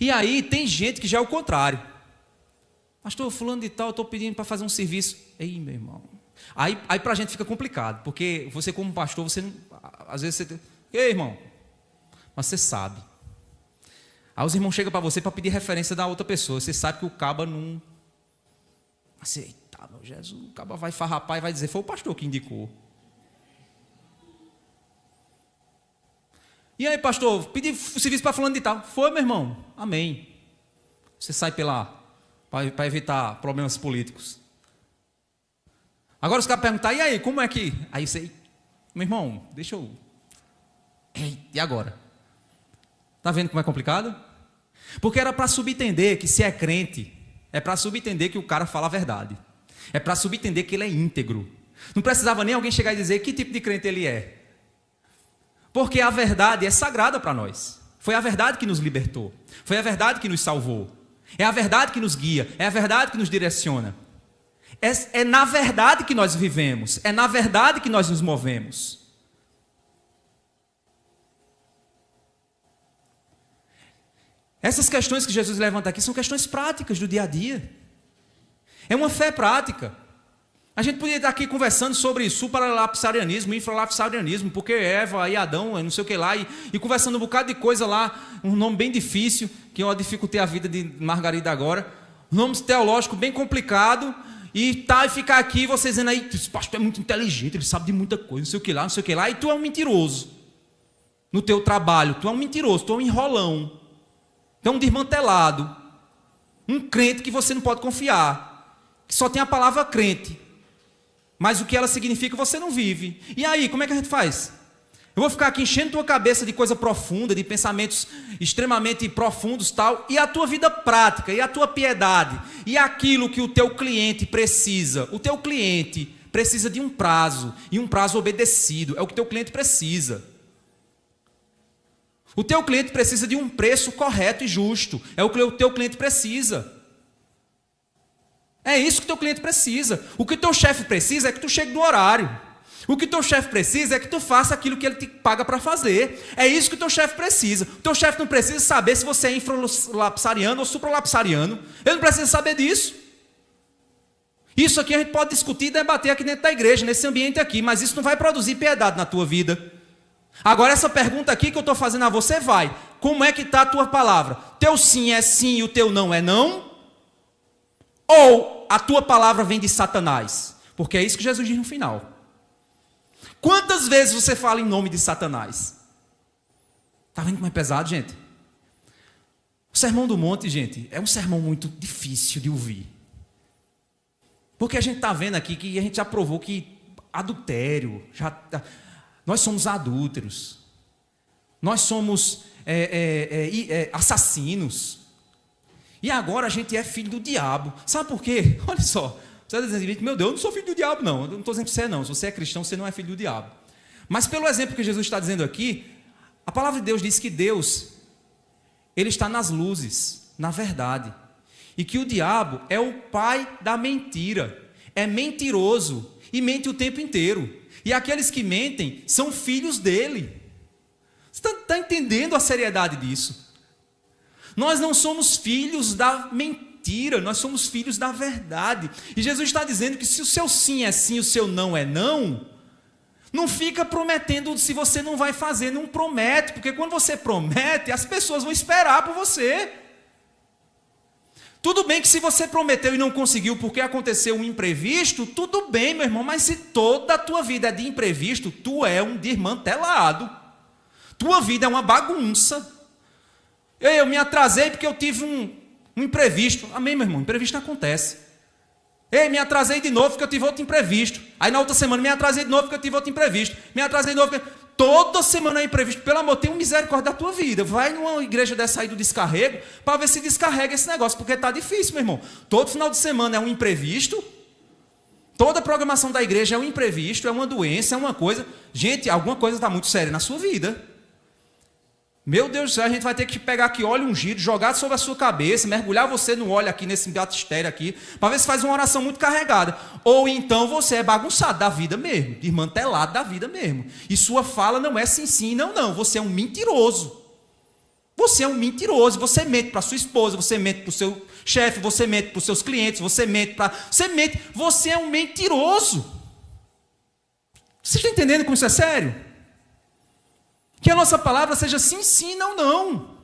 E aí tem gente que já é o contrário. Pastor, fulano de tal, eu estou pedindo para fazer um serviço. Ei, meu irmão. Aí para a gente fica complicado, porque você como pastor, você não, às vezes você... Ei, irmão, mas você sabe. Aí os irmãos chegam para você para pedir referência da outra pessoa. Você sabe que o caba não... Assim, eita, meu Jesus, o caba vai farrapar e vai dizer, foi o pastor que indicou. E aí, pastor, pedi serviço para fulano de tal. Foi, meu irmão. Amém. Você sai para evitar problemas políticos. Agora os caras perguntam, e aí, como é que... Aí você, meu irmão, deixa eu... Ei, e agora? Está vendo como é complicado? Porque era para subentender que se é crente, é para subentender que o cara fala a verdade. É para subentender que ele é íntegro. Não precisava nem alguém chegar e dizer que tipo de crente ele é. Porque a verdade é sagrada para nós. Foi a verdade que nos libertou. Foi a verdade que nos salvou. É a verdade que nos guia. É a verdade que nos direciona. É na verdade que nós vivemos. É na verdade que nós nos movemos. Essas questões que Jesus levanta aqui são questões práticas do dia a dia. É uma fé prática. A gente podia estar aqui conversando sobre supralapsarianismo, infralapsarianismo, porque Eva e Adão, não sei o que lá, e conversando um bocado de coisa lá, um nome bem difícil, que eu dificultei a vida de Margarida agora, um nome teológico bem complicado, e ficar aqui você dizendo aí, esse pastor é muito inteligente, ele sabe de muita coisa, não sei o que lá, e tu é um mentiroso. No teu trabalho, tu é um mentiroso, tu é um enrolão, tu é um desmantelado, um crente que você não pode confiar, que só tem a palavra crente. Mas o que ela significa você não vive. E aí, como é que a gente faz? Eu vou ficar aqui enchendo tua cabeça de coisa profunda, de pensamentos extremamente profundos tal, e a tua vida prática, e a tua piedade, e aquilo que o teu cliente precisa. O teu cliente precisa de um prazo, e um prazo obedecido. É o que o teu cliente precisa. O teu cliente precisa de um preço correto e justo. É o que o teu cliente precisa. É isso que o teu cliente precisa. O que o teu chefe precisa é que tu chegue no horário. O que o teu chefe precisa é que tu faça aquilo que ele te paga para fazer. É isso que o teu chefe precisa. O teu chefe não precisa saber se você é infralapsariano ou supralapsariano. Ele não precisa saber disso. Isso aqui a gente pode discutir e debater aqui dentro da igreja, nesse ambiente aqui, mas isso não vai produzir piedade na tua vida. Agora essa pergunta aqui que eu estou fazendo a você vai. Como é que está a tua palavra? Teu sim é sim e o teu não é não? Ou a tua palavra vem de Satanás? Porque é isso que Jesus diz no final. Quantas vezes você fala em nome de Satanás? Está vendo como é pesado, gente? O Sermão do Monte, gente, é um sermão muito difícil de ouvir. Porque a gente está vendo aqui que a gente já provou que adultério, nós somos adúlteros. Nós somos assassinos. E agora a gente é filho do diabo. Sabe por quê? Olha só. Você está dizendo, meu Deus, eu não sou filho do diabo, não. Eu não estou dizendo que você é, não. Se você é cristão, você não é filho do diabo. Mas pelo exemplo que Jesus está dizendo aqui, a palavra de Deus diz que Deus, Ele está nas luzes, na verdade. E que o diabo é o pai da mentira. É mentiroso e mente o tempo inteiro. E aqueles que mentem são filhos dele. Você está entendendo a seriedade disso? Nós não somos filhos da mentira, nós somos filhos da verdade. E Jesus está dizendo que se o seu sim é sim, o seu não é não, não fica prometendo se você não vai fazer, não promete, porque quando você promete, as pessoas vão esperar por você. Tudo bem que se você prometeu e não conseguiu porque aconteceu um imprevisto, tudo bem, meu irmão, mas se toda a tua vida é de imprevisto, tu é um desmantelado. Tua vida é uma bagunça. Eu me atrasei porque eu tive um imprevisto. Amém, meu irmão? Imprevisto acontece. Me atrasei de novo porque eu tive outro imprevisto. Aí na outra semana me atrasei de novo porque eu tive outro imprevisto. Me atrasei de novo porque... Toda semana é imprevisto. Pelo amor, tenha misericórdia da tua vida. Vai numa igreja dessa aí do descarrego para ver se descarrega esse negócio, porque está difícil, meu irmão. Todo final de semana é um imprevisto. Toda programação da igreja é um imprevisto, é uma doença, é uma coisa. Gente, alguma coisa está muito séria na sua vida. Meu Deus do céu, a gente vai ter que pegar aqui óleo ungido, jogar sobre a sua cabeça, mergulhar você no óleo aqui, nesse batistério aqui, para ver se faz uma oração muito carregada. Ou então você é bagunçado da vida mesmo, desmantelado da vida mesmo. E sua fala não é sim, sim, não, não. Você é um mentiroso. Você é um mentiroso, você mente para sua esposa, você mente para o seu chefe, você mente para os seus clientes, você é um mentiroso. Você está entendendo como isso é sério? Que a nossa palavra seja sim, sim, não, não.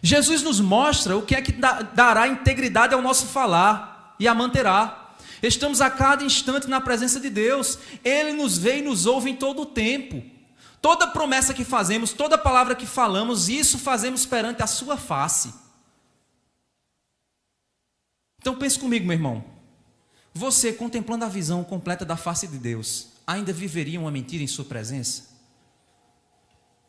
Jesus nos mostra o que é que dará integridade ao nosso falar e a manterá. Estamos a cada instante na presença de Deus. Ele nos vê e nos ouve em todo o tempo. Toda promessa que fazemos, toda palavra que falamos, isso fazemos perante a sua face. Então pense comigo, meu irmão. Você, contemplando a visão completa da face de Deus, ainda viveria uma mentira em sua presença?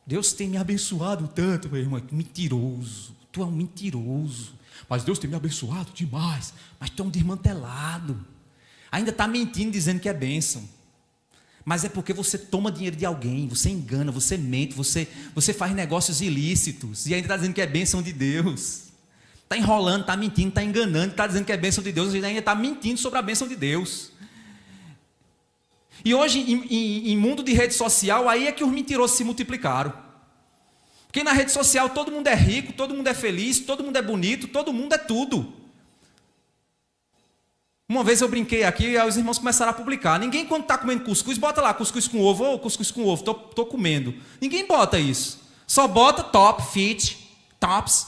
Deus tem me abençoado tanto, meu irmão. Mentiroso. Tu é um mentiroso. Mas Deus tem me abençoado demais. Mas tu é um desmantelado. Ainda está mentindo, dizendo que é bênção. Mas é porque você toma dinheiro de alguém, você engana, você mente, você faz negócios ilícitos e ainda está dizendo que é bênção de Deus. Está enrolando, está mentindo, está enganando, está dizendo que é bênção de Deus e ainda está mentindo sobre a bênção de Deus. E hoje, em mundo de rede social, aí é que os mentirosos se multiplicaram. Porque na rede social todo mundo é rico, todo mundo é feliz, todo mundo é bonito, todo mundo é tudo. Uma vez eu brinquei aqui e aí os irmãos começaram a publicar. Ninguém, quando está comendo cuscuz, bota lá cuscuz com ovo, ou cuscuz com ovo, estou comendo. Ninguém bota isso. Só bota top, fit, tops.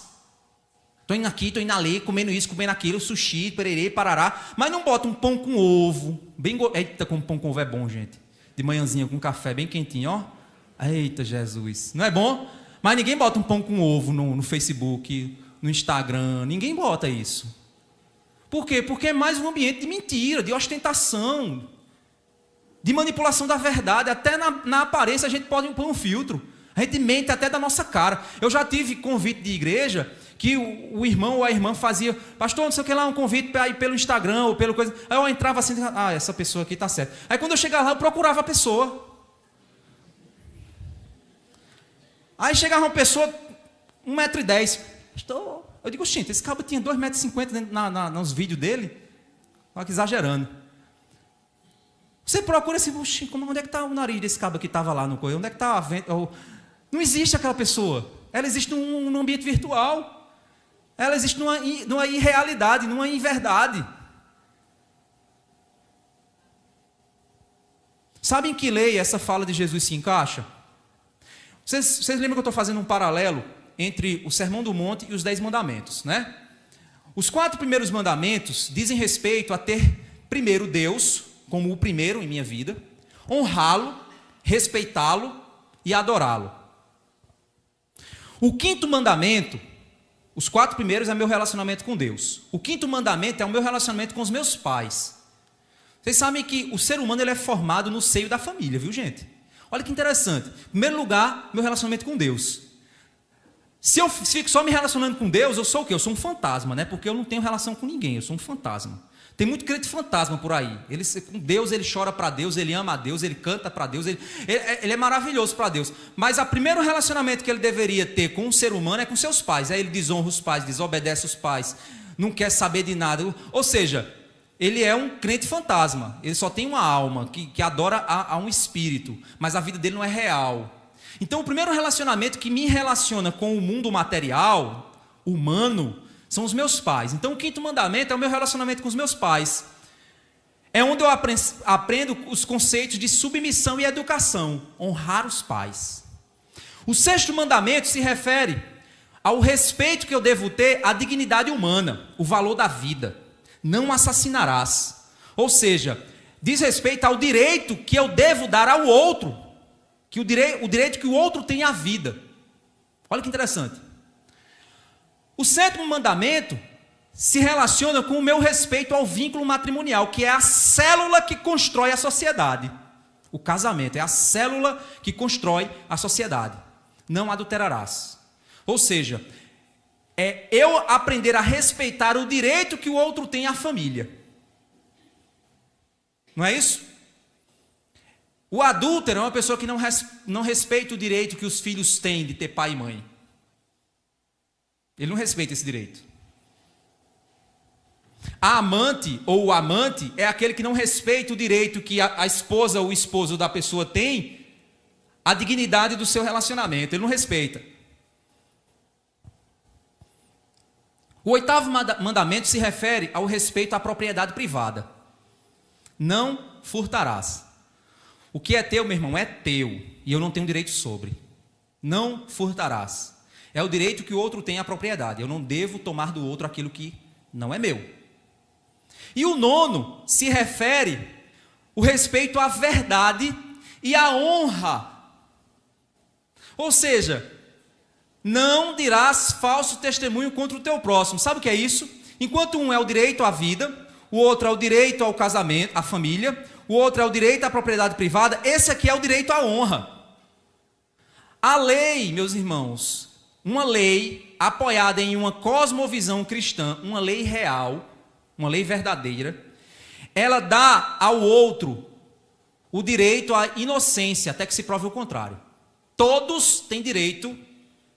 Estou indo aqui, estou indo ali, comendo isso, comendo aquilo, sushi, pererê, parará. Mas não bota um pão com ovo. Eita, como pão com ovo é bom, gente. De manhãzinha com café bem quentinho, ó. Eita, Jesus. Não é bom? Mas ninguém bota um pão com ovo no Facebook, no Instagram. Ninguém bota isso. Por quê? Porque é mais um ambiente de mentira, de ostentação, de manipulação da verdade. Até na aparência a gente pode pôr um filtro. A gente mente até da nossa cara. Eu já tive convite de igreja que o irmão ou a irmã fazia, pastor, não sei o que lá, um convite para ir pelo Instagram ou pelo coisa. Aí eu entrava assim, essa pessoa aqui está certa. Aí quando eu chegava lá, eu procurava a pessoa. Aí chegava uma pessoa, 1,10 m. Pastor, eu digo, gente, esse cabo tinha 2,50 m nos vídeos dele. Olha que exagerando. Você procura assim, onde é que está o nariz desse cabo que estava lá no coelho? Onde é que está a venta? Não existe aquela pessoa. Ela existe num ambiente virtual. Ela existe numa irrealidade, numa inverdade. Sabe em que lei essa fala de Jesus se encaixa? Vocês lembram que eu estou fazendo um paralelo entre o Sermão do Monte e os 10 mandamentos, né? Os 4 primeiros mandamentos dizem respeito a ter primeiro Deus como o primeiro em minha vida, honrá-lo, respeitá-lo e adorá-lo. O 5º mandamento, os 4 primeiros é meu relacionamento com Deus. O 5º mandamento é o meu relacionamento com os meus pais. Vocês sabem que o ser humano ele é formado no seio da família, viu, gente? Olha que interessante. Em primeiro lugar, meu relacionamento com Deus. Se eu fico só me relacionando com Deus, eu sou o quê? Eu sou um fantasma, né? Porque eu não tenho relação com ninguém, eu sou um fantasma. Tem muito crente fantasma por aí. Com Deus, ele chora para Deus, ele ama a Deus, ele canta para Deus, ele é maravilhoso para Deus. Mas o primeiro relacionamento que ele deveria ter com um ser humano é com seus pais. Aí ele desonra os pais, desobedece os pais, não quer saber de nada. Ou seja, ele é um crente fantasma. Ele só tem uma alma que adora a um espírito, mas a vida dele não é real. Então, o primeiro relacionamento que me relaciona com o mundo material, humano, são os meus pais. Então, o 5º mandamento é o meu relacionamento com os meus pais. É onde eu aprendo os conceitos de submissão e educação, honrar os pais. O 6º mandamento se refere ao respeito que eu devo ter à dignidade humana, o valor da vida. Não assassinarás. Ou seja, diz respeito ao direito que eu devo dar ao outro, que o direito que o outro tem à vida. Olha que interessante. O 7º mandamento se relaciona com o meu respeito ao vínculo matrimonial, que é a célula que constrói a sociedade. O casamento é a célula que constrói a sociedade. Não adulterarás. Ou seja, é eu aprender a respeitar o direito que o outro tem à família. Não é isso? O adúltero é uma pessoa que não respeita o direito que os filhos têm de ter pai e mãe. Ele não respeita esse direito. A amante ou o amante é aquele que não respeita o direito que a esposa ou o esposo da pessoa tem a dignidade do seu relacionamento, ele não respeita. O 8º mandamento se refere ao respeito à propriedade privada. Não furtarás. O que é teu, meu irmão, é teu, e eu não tenho direito sobre. Não furtarás. É o direito que o outro tem à propriedade. Eu não devo tomar do outro aquilo que não é meu. E o 9º se refere o respeito à verdade e à honra. Ou seja, não dirás falso testemunho contra o teu próximo. Sabe o que é isso? Enquanto um é o direito à vida, o outro é o direito ao casamento, à família, o outro é o direito à propriedade privada, esse aqui é o direito à honra. A lei, meus irmãos, uma lei apoiada em uma cosmovisão cristã, uma lei real, uma lei verdadeira, ela dá ao outro o direito à inocência, até que se prove o contrário. Todos têm direito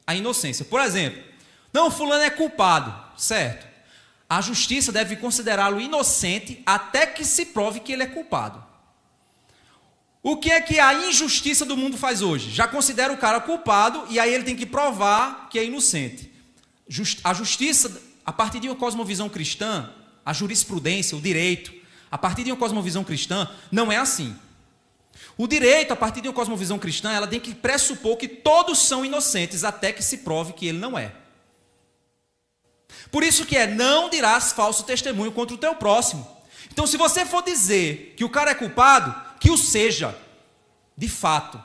à inocência. Por exemplo, não, fulano é culpado, certo? A justiça deve considerá-lo inocente até que se prove que ele é culpado. O que é que a injustiça do mundo faz hoje? Já considera o cara culpado e aí ele tem que provar que é inocente. A justiça, a partir de uma cosmovisão cristã, a jurisprudência, o direito, a partir de uma cosmovisão cristã, não é assim. O direito, a partir de uma cosmovisão cristã, ela tem que pressupor que todos são inocentes até que se prove que ele não é. Por isso que não dirás falso testemunho contra o teu próximo. Então, se você for dizer que o cara é culpado, que o seja, de fato.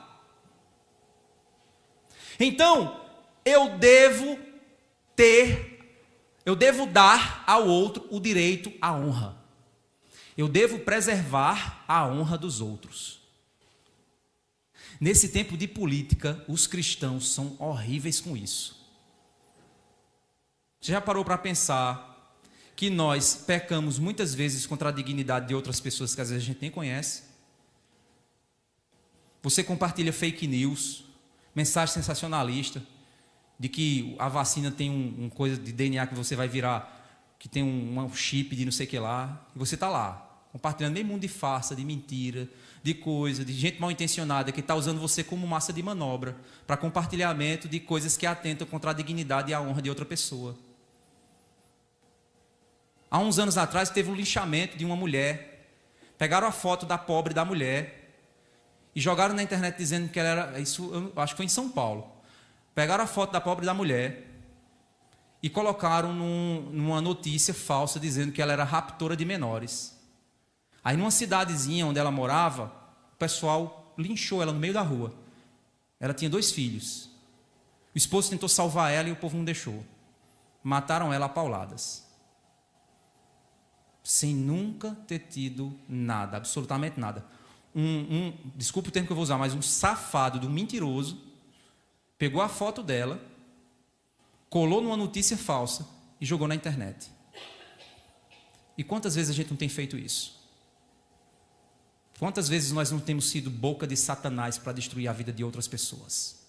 Então, eu devo dar ao outro o direito à honra. Eu devo preservar a honra dos outros. Nesse tempo de política, os cristãos são horríveis com isso. Você já parou para pensar que nós pecamos muitas vezes contra a dignidade de outras pessoas que às vezes a gente nem conhece? Você compartilha fake news, mensagem sensacionalista, de que a vacina tem um coisa de DNA que você vai virar, que tem um chip de não sei o que lá, e você está lá, compartilhando meio mundo de farsa, de mentira, de coisa, de gente mal intencionada que está usando você como massa de manobra para compartilhamento de coisas que atentam contra a dignidade e a honra de outra pessoa. Há uns anos atrás teve um linchamento de uma mulher. Pegaram a foto da pobre da mulher e jogaram na internet dizendo que ela era... Isso, eu acho que foi em São Paulo. Pegaram a foto da pobre da mulher e colocaram numa notícia falsa dizendo que ela era raptora de menores. Aí numa cidadezinha onde ela morava, o pessoal linchou ela no meio da rua. Ela tinha 2 filhos. O esposo tentou salvar ela e o povo não deixou. Mataram ela a pauladas. Sem nunca ter tido nada, absolutamente nada. Desculpa o termo que eu vou usar, mas um safado, um mentiroso, pegou a foto dela, colou numa notícia falsa e jogou na internet. E quantas vezes a gente não tem feito isso? Quantas vezes nós não temos sido boca de Satanás para destruir a vida de outras pessoas?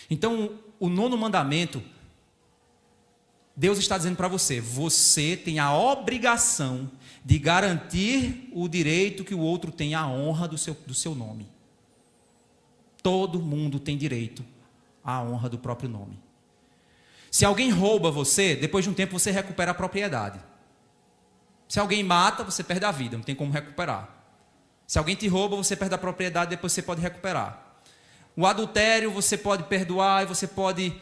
Então, o 9º mandamento, Deus está dizendo para você, você tem a obrigação de garantir o direito que o outro tem à honra do seu nome. Todo mundo tem direito à honra do próprio nome. Se alguém rouba você, depois de um tempo você recupera a propriedade. Se alguém mata, você perde a vida, não tem como recuperar. Se alguém te rouba, você perde a propriedade, depois você pode recuperar. O adultério você pode perdoar e você pode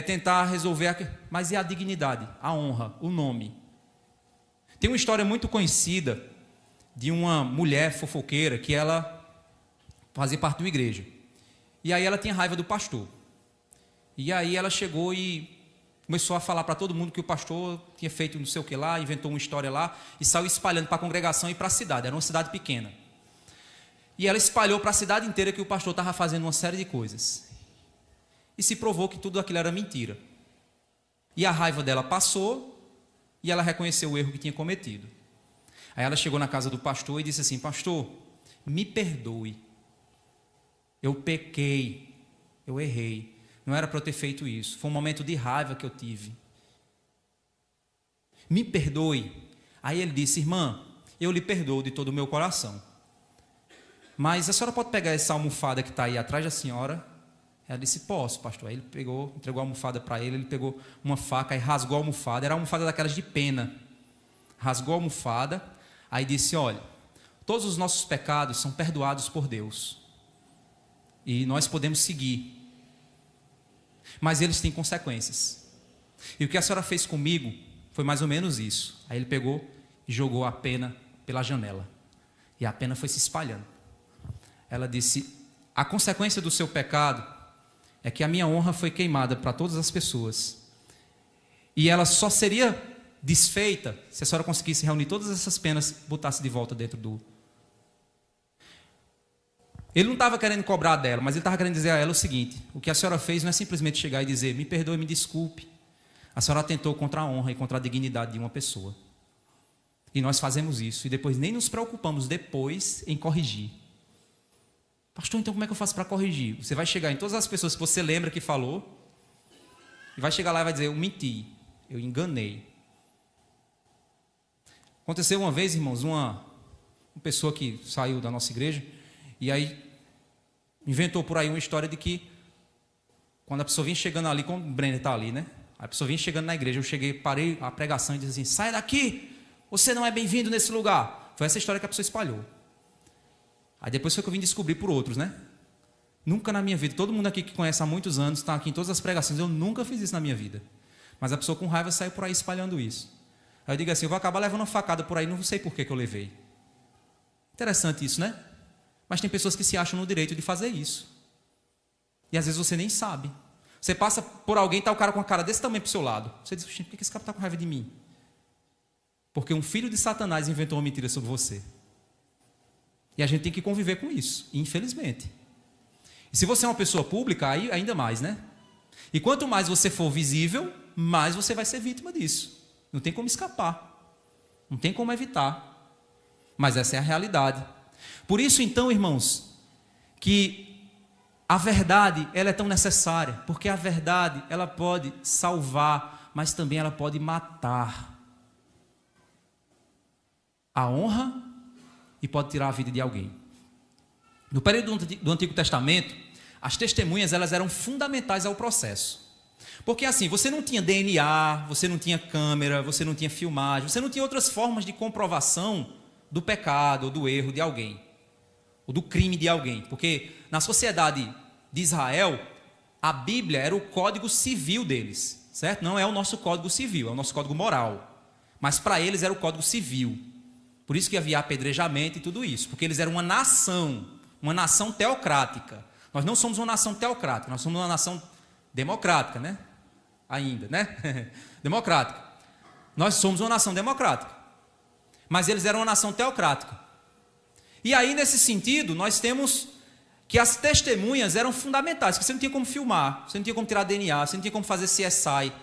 tentar resolver, mas e a dignidade, a honra, o nome? Tem uma história muito conhecida de uma mulher fofoqueira que ela fazia parte de uma igreja. E aí ela tinha raiva do pastor. E aí ela chegou e começou a falar para todo mundo que o pastor tinha feito não sei o que lá, inventou uma história lá e saiu espalhando para a congregação e para a cidade. Era uma cidade pequena. E ela espalhou para a cidade inteira que o pastor estava fazendo uma série de coisas. E se provou que tudo aquilo era mentira. E a raiva dela passou e ela reconheceu o erro que tinha cometido. Aí ela chegou na casa do pastor e disse assim: pastor, me perdoe. Eu pequei, eu errei. Não era para eu ter feito isso. Foi um momento de raiva que eu tive. Me perdoe. Aí ele disse: irmã, eu lhe perdoo de todo o meu coração. mas a senhora pode pegar essa almofada que está aí atrás da senhora? Ela disse, posso, pastor. Aí ele pegou, entregou a almofada para ele pegou uma faca e rasgou a almofada. Era uma almofada daquelas de pena. Rasgou a almofada, aí disse, olha, todos os nossos pecados são perdoados por Deus. E nós podemos seguir. Mas eles têm consequências. E o que a senhora fez comigo foi mais ou menos isso. Aí ele pegou e jogou a pena pela janela. E a pena foi se espalhando. Ela disse, a consequência do seu pecado é que a minha honra foi queimada para todas as pessoas. E ela só seria desfeita se a senhora conseguisse reunir todas essas penas e botasse de volta dentro do... Ele não estava querendo cobrar dela, mas ele estava querendo dizer a ela o seguinte, o que a senhora fez não é simplesmente chegar e dizer, me perdoe, me desculpe. A senhora atentou contra a honra e contra a dignidade de uma pessoa. E nós fazemos isso, e depois nem nos preocupamos depois em corrigir. Pastor, então como é que eu faço para corrigir? Você vai chegar em todas as pessoas que você lembra que falou, e vai chegar lá e vai dizer, eu menti, eu enganei. Aconteceu uma vez, irmãos, uma pessoa que saiu da nossa igreja, e aí inventou por aí uma história de que, quando a pessoa vinha chegando ali, como o Brenner está ali, né? A pessoa vinha chegando na igreja, eu cheguei, parei a pregação e disse assim, sai daqui, você não é bem-vindo nesse lugar. Foi essa história que a pessoa espalhou. Aí depois foi que eu vim descobrir por outros, né? Nunca na minha vida, todo mundo aqui que conhece há muitos anos, está aqui em todas as pregações, eu nunca fiz isso na minha vida. Mas a pessoa com raiva saiu por aí espalhando isso. Aí eu digo assim, eu vou acabar levando uma facada por aí, não sei por que eu levei. Interessante isso, né? Mas tem pessoas que se acham no direito de fazer isso. E às vezes você nem sabe. Você passa por alguém, está o cara com a cara desse tamanho para o seu lado. Você diz, por que esse cara está com raiva de mim? Porque um filho de Satanás inventou uma mentira sobre você. E a gente tem que conviver com isso, infelizmente. E se você é uma pessoa pública, aí ainda mais, né? E quanto mais você for visível, mais você vai ser vítima disso. Não tem como escapar. Não tem como evitar. Mas essa é a realidade. Por isso, então, irmãos, que a verdade, ela é tão necessária. Porque a verdade, ela pode salvar, mas também ela pode matar a honra e pode tirar a vida de alguém. No período do Antigo Testamento, as testemunhas elas eram fundamentais ao processo. Porque assim, você não tinha DNA, você não tinha câmera, você não tinha filmagem, você não tinha outras formas de comprovação do pecado ou do erro de alguém, ou do crime de alguém. Porque na sociedade de Israel, a Bíblia era o código civil deles, certo? Não é o nosso código civil, é o nosso código moral. Mas para eles era o código civil. Por isso que havia apedrejamento e tudo isso, porque eles eram uma nação teocrática. Nós não somos uma nação teocrática, nós somos uma nação democrática, né? Ainda, né? Democrática. Nós somos uma nação democrática. Mas eles eram uma nação teocrática. E aí, nesse sentido, nós temos que as testemunhas eram fundamentais, porque você não tinha como filmar, você não tinha como tirar DNA, você não tinha como fazer CSI,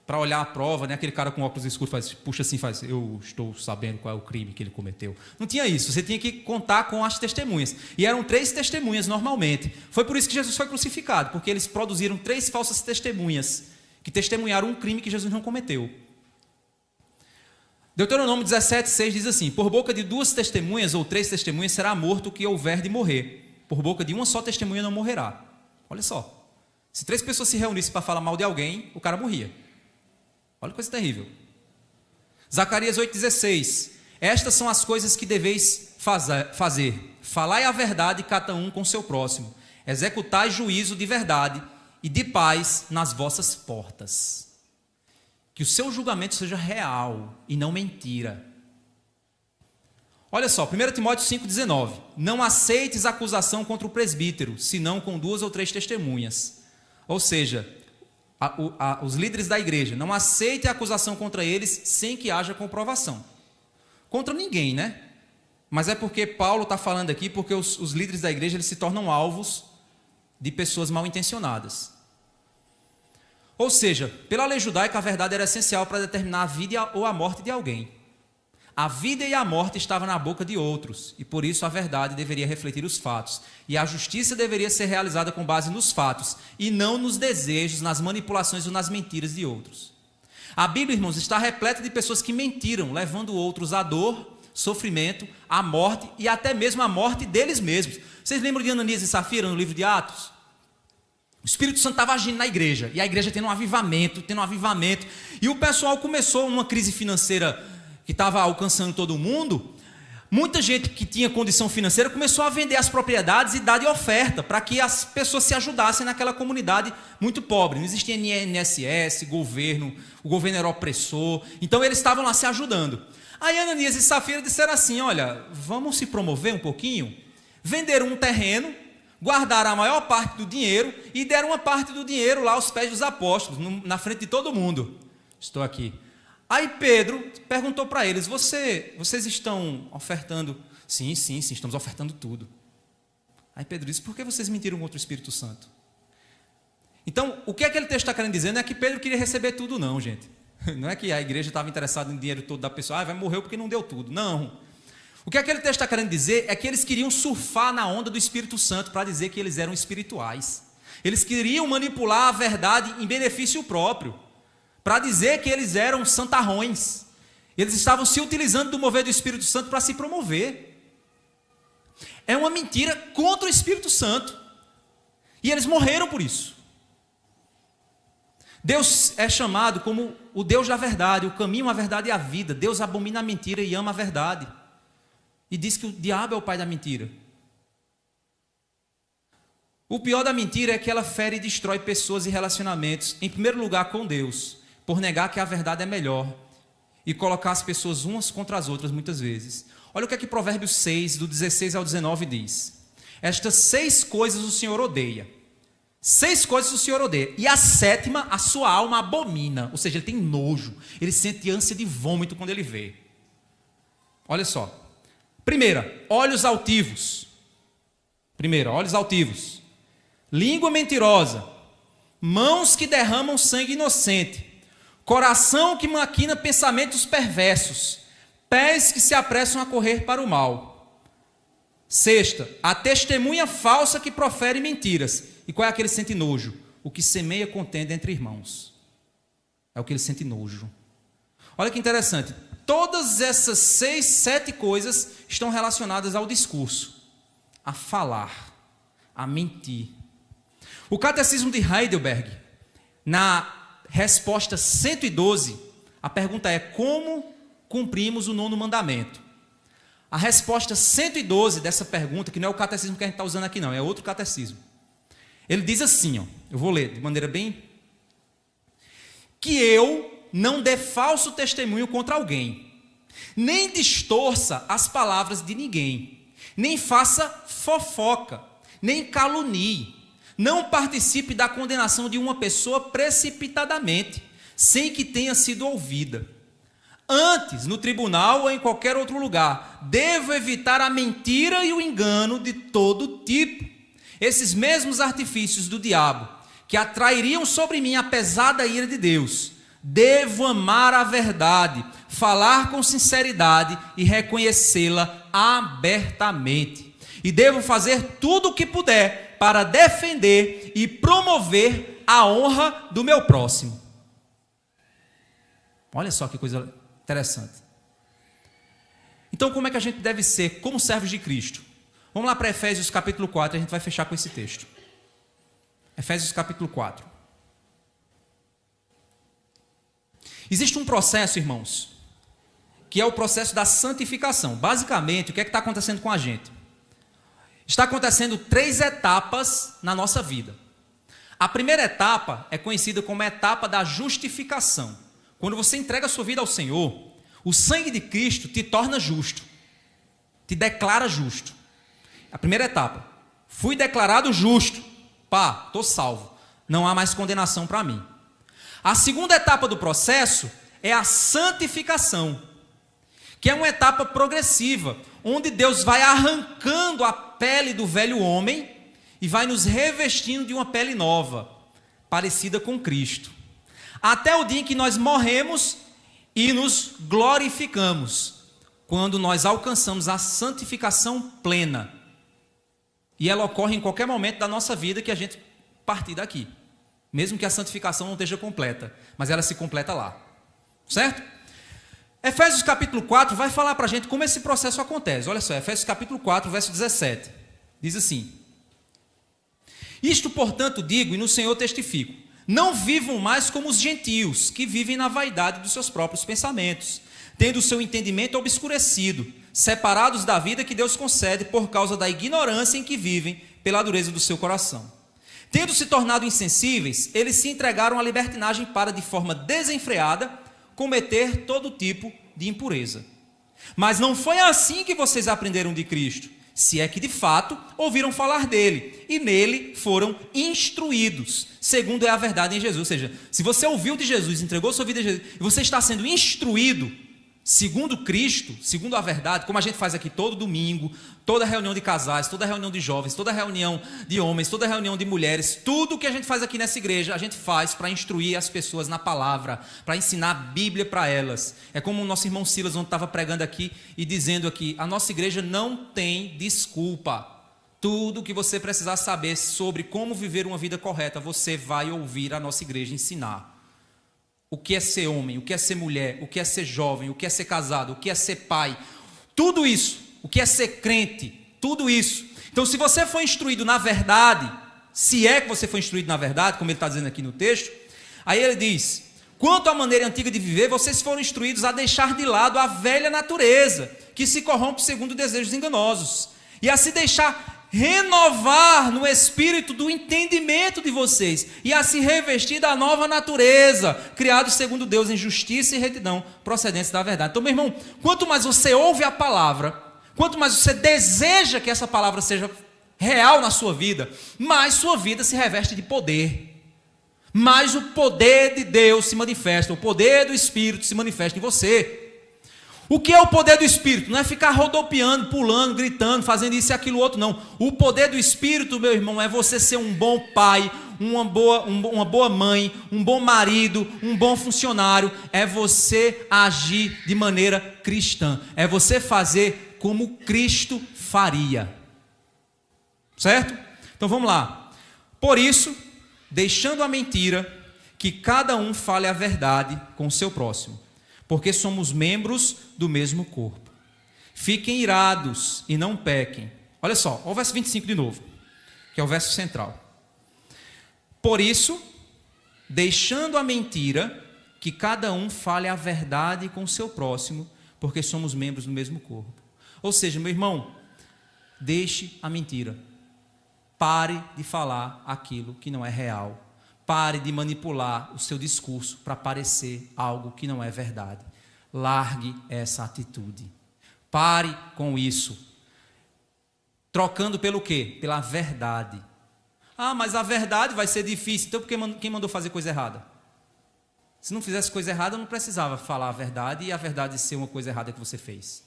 para olhar a prova, né? Aquele cara com óculos escuros faz, puxa assim, faz, eu estou sabendo qual é o crime que ele cometeu. Não tinha isso, você tinha que contar com as testemunhas. E eram 3 testemunhas normalmente. Foi por isso que Jesus foi crucificado, porque eles produziram 3 falsas testemunhas, que testemunharam um crime que Jesus não cometeu. Deuteronômio 17,6 diz assim, por boca de 2 testemunhas ou 3 testemunhas será morto o que houver de morrer. Por boca de uma só testemunha não morrerá. Olha só, se 3 pessoas se reunissem para falar mal de alguém, o cara morria. Olha que coisa terrível. Zacarias 8,16. Estas são as coisas que deveis fazer. Falai a verdade cada um com seu próximo. Executai juízo de verdade e de paz nas vossas portas. Que o seu julgamento seja real e não mentira. Olha só, 1 Timóteo 5,19. Não aceites acusação contra o presbítero, senão com 2 ou 3 testemunhas. Ou seja, os líderes da igreja, não aceitem a acusação contra eles sem que haja comprovação. Contra ninguém, né? Mas é porque Paulo está falando aqui, porque os líderes da igreja eles se tornam alvos de pessoas mal intencionadas. Ou seja, pela lei judaica, a verdade era essencial para determinar a vida ou a morte de alguém. A vida e a morte estavam na boca de outros, e por isso a verdade deveria refletir os fatos. E a justiça deveria ser realizada com base nos fatos, e não nos desejos, nas manipulações ou nas mentiras de outros. A Bíblia, irmãos, está repleta de pessoas que mentiram, levando outros à dor, sofrimento, a morte e até mesmo a morte deles mesmos. Vocês lembram de Ananias e Safira no livro de Atos? O Espírito Santo estava agindo na igreja, e a igreja tendo um avivamento, e o pessoal começou uma crise financeira que estava alcançando todo mundo. Muita gente que tinha condição financeira começou a vender as propriedades e dar de oferta para que as pessoas se ajudassem naquela comunidade muito pobre. Não existia INSS, governo, o governo era opressor, então eles estavam lá se ajudando. Aí Ananias e Safira disseram assim: olha, vamos se promover um pouquinho? Venderam um terreno, guardaram a maior parte do dinheiro e deram uma parte do dinheiro lá aos pés dos apóstolos, na frente de todo mundo. Estou aqui. Aí Pedro perguntou para eles: vocês estão ofertando? Sim, estamos ofertando tudo. Aí Pedro disse: por que vocês mentiram contra o Espírito Santo? Então, o que aquele texto está querendo dizer não é que Pedro queria receber tudo, não, gente. Não é que a igreja estava interessada no dinheiro todo da pessoa, vai morrer porque não deu tudo. Não. O que aquele texto está querendo dizer é que eles queriam surfar na onda do Espírito Santo para dizer que eles eram espirituais. Eles queriam manipular a verdade em benefício próprio, para dizer que eles eram santarrões. Eles estavam se utilizando do mover do Espírito Santo para se promover. É uma mentira contra o Espírito Santo. E eles morreram por isso. Deus é chamado como o Deus da verdade, o caminho, a verdade e a vida. Deus abomina a mentira e ama a verdade. E diz que o diabo é o pai da mentira. O pior da mentira é que ela fere e destrói pessoas e relacionamentos, em primeiro lugar com Deus, por negar que a verdade é melhor e colocar as pessoas umas contra as outras muitas vezes. Olha o que é que Provérbios 6, do 16 ao 19 diz. Estas 6 coisas o Senhor odeia. 6 coisas o Senhor odeia. E a 7ª, a sua alma abomina. Ou seja, ele tem nojo. Ele sente ânsia de vômito quando ele vê. Olha só. Primeira, olhos altivos. Língua mentirosa. Mãos que derramam sangue inocente. Coração que maquina pensamentos perversos. Pés que se apressam a correr para o mal. 6ª, a testemunha falsa que profere mentiras. E qual é aquele que sente nojo? O que semeia contenda entre irmãos. É o que ele sente nojo. Olha que interessante. Todas essas 6, 7 coisas estão relacionadas ao discurso, a falar, a mentir. O Catecismo de Heidelberg, na resposta 112, a pergunta é: como cumprimos o 9º mandamento? A resposta 112 dessa pergunta, que não é o catecismo que a gente está usando aqui não, é outro catecismo. Ele diz assim, ó, eu vou ler de maneira bem... Que eu não dê falso testemunho contra alguém, nem distorça as palavras de ninguém, nem faça fofoca, nem calunie, não participe da condenação de uma pessoa precipitadamente, sem que tenha sido ouvida. Antes, no tribunal ou em qualquer outro lugar, devo evitar a mentira e o engano de todo tipo. Esses mesmos artifícios do diabo, que atrairiam sobre mim a pesada ira de Deus. Devo amar a verdade, falar com sinceridade e reconhecê-la abertamente. E devo fazer tudo o que puder para defender e promover a honra do meu próximo. Olha só que coisa interessante. Então, como é que a gente deve ser como servos de Cristo? Vamos lá para Efésios capítulo 4, a gente vai fechar com esse texto. Efésios capítulo 4. Existe um processo, irmãos, que é o processo da santificação. Basicamente, o que é que está acontecendo com a gente? Está acontecendo 3 etapas na nossa vida. A primeira etapa é conhecida como a etapa da justificação. Quando você entrega a sua vida ao Senhor, o sangue de Cristo te torna justo, te declara justo. A primeira etapa, fui declarado justo, estou salvo, não há mais condenação para mim. A segunda etapa do processo é a santificação, que é uma etapa progressiva, onde Deus vai arrancando a pele do velho homem e vai nos revestindo de uma pele nova, parecida com Cristo. Até o dia em que nós morremos e nos glorificamos, quando nós alcançamos a santificação plena. E ela ocorre em qualquer momento da nossa vida que a gente partir daqui. Mesmo que a santificação não esteja completa, mas ela se completa lá. Certo? Efésios capítulo 4 vai falar para a gente como esse processo acontece. Olha só, Efésios capítulo 4, verso 17. Diz assim: isto, portanto, digo e no Senhor testifico, não vivam mais como os gentios, que vivem na vaidade dos seus próprios pensamentos, tendo o seu entendimento obscurecido, separados da vida que Deus concede por causa da ignorância em que vivem, pela dureza do seu coração. Tendo se tornado insensíveis, eles se entregaram à libertinagem para, de forma desenfreada, cometer todo tipo de impureza. Mas não foi assim que vocês aprenderam de Cristo, se é que de fato ouviram falar dele, e nele foram instruídos, segundo é a verdade em Jesus. Ou seja, se você ouviu de Jesus, entregou sua vida a Jesus, e você está sendo instruído, segundo Cristo, segundo a verdade, como a gente faz aqui todo domingo, toda reunião de casais, toda reunião de jovens, toda reunião de homens, toda reunião de mulheres, tudo que a gente faz aqui nessa igreja, a gente faz para instruir as pessoas na palavra, para ensinar a Bíblia para elas. É como o nosso irmão Silas, onde estava pregando aqui e dizendo aqui, a nossa igreja não tem desculpa. Tudo que você precisar saber sobre como viver uma vida correta, você vai ouvir a nossa igreja ensinar. O que é ser homem, o que é ser mulher, o que é ser jovem, o que é ser casado, o que é ser pai, tudo isso, o que é ser crente, tudo isso. Então, se você foi instruído na verdade, se é que você foi instruído na verdade, como ele está dizendo aqui no texto, aí ele diz, quanto à maneira antiga de viver, vocês foram instruídos a deixar de lado a velha natureza, que se corrompe segundo desejos enganosos, e a se deixar renovar no espírito do entendimento de vocês e a se revestir da nova natureza, criado segundo Deus em justiça e retidão, procedentes da verdade. Então, meu irmão, quanto mais você ouve a palavra, quanto mais você deseja que essa palavra seja real na sua vida, mais sua vida se reveste de poder, mais o poder de Deus se manifesta, o poder do Espírito se manifesta em você. O que é o poder do Espírito? Não é ficar rodopiando, pulando, gritando, fazendo isso e aquilo outro, não. O poder do Espírito, meu irmão, é você ser um bom pai, uma boa mãe, um bom marido, um bom funcionário. É você agir de maneira cristã. É você fazer como Cristo faria. Certo? Então vamos lá. Por isso, deixando a mentira, que cada um fale a verdade com o seu próximo, porque somos membros do mesmo corpo. Fiquem irados e não pequem. Olha só, olha o verso 25 de novo, que é o verso central. Por isso, deixando a mentira, que cada um fale a verdade com o seu próximo, porque somos membros do mesmo corpo. Ou seja, meu irmão, deixe a mentira. Pare de falar aquilo que não é real. Pare de manipular o seu discurso para parecer algo que não é verdade. Largue essa atitude. Pare com isso. Trocando pelo quê? Pela verdade. Ah, mas a verdade vai ser difícil. Então, quem mandou fazer coisa errada? Se não fizesse coisa errada, não precisava falar a verdade e a verdade ser uma coisa errada que você fez.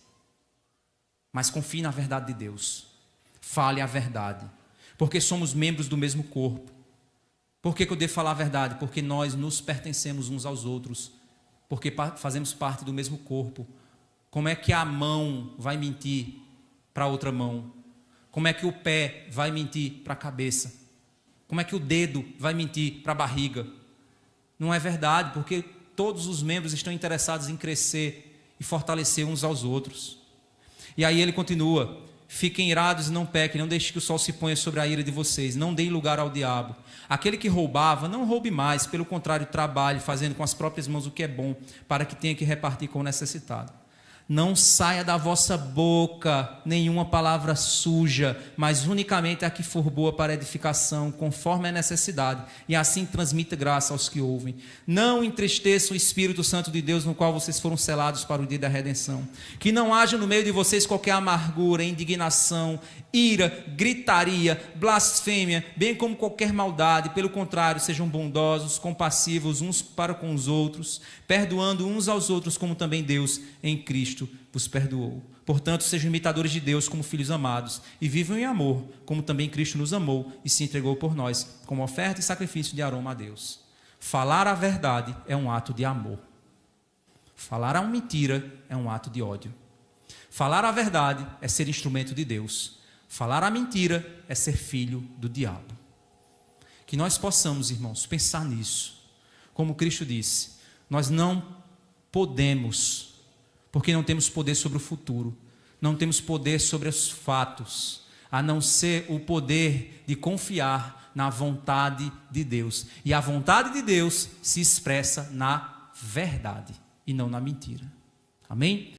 Mas confie na verdade de Deus. Fale a verdade. Porque somos membros do mesmo corpo. Por que eu devo falar a verdade? Porque nós nos pertencemos uns aos outros. Porque fazemos parte do mesmo corpo. Como é que a mão vai mentir para outra mão? Como é que o pé vai mentir para a cabeça? Como é que o dedo vai mentir para a barriga? Não é verdade, porque todos os membros estão interessados em crescer e fortalecer uns aos outros. E aí ele continua. Fiquem irados e não pequem, não deixem que o sol se ponha sobre a ira de vocês, não deem lugar ao diabo. Aquele que roubava, não roube mais, pelo contrário, trabalhe, fazendo com as próprias mãos o que é bom, para que tenha que repartir com o necessitado. Não saia da vossa boca nenhuma palavra suja, mas unicamente a que for boa para edificação, conforme a necessidade, e assim transmita graça aos que ouvem. Não entristeça o Espírito Santo de Deus, no qual vocês foram selados para o dia da redenção. Que não haja no meio de vocês qualquer amargura, indignação, ira, gritaria, blasfêmia, bem como qualquer maldade. Pelo contrário, sejam bondosos, compassivos uns para com os outros, perdoando uns aos outros, como também Deus em Cristo vos perdoou. Portanto, sejam imitadores de Deus como filhos amados e vivam em amor, como também Cristo nos amou e se entregou por nós, como oferta e sacrifício de aroma a Deus. Falar a verdade é um ato de amor. Falar a mentira é um ato de ódio. Falar a verdade é ser instrumento de Deus. Falar a mentira é ser filho do diabo. Que nós possamos, irmãos, pensar nisso. Como Cristo disse, nós não podemos Porque não temos poder sobre o futuro, não temos poder sobre os fatos, a não ser o poder de confiar na vontade de Deus. E a vontade de Deus se expressa na verdade e não na mentira. Amém?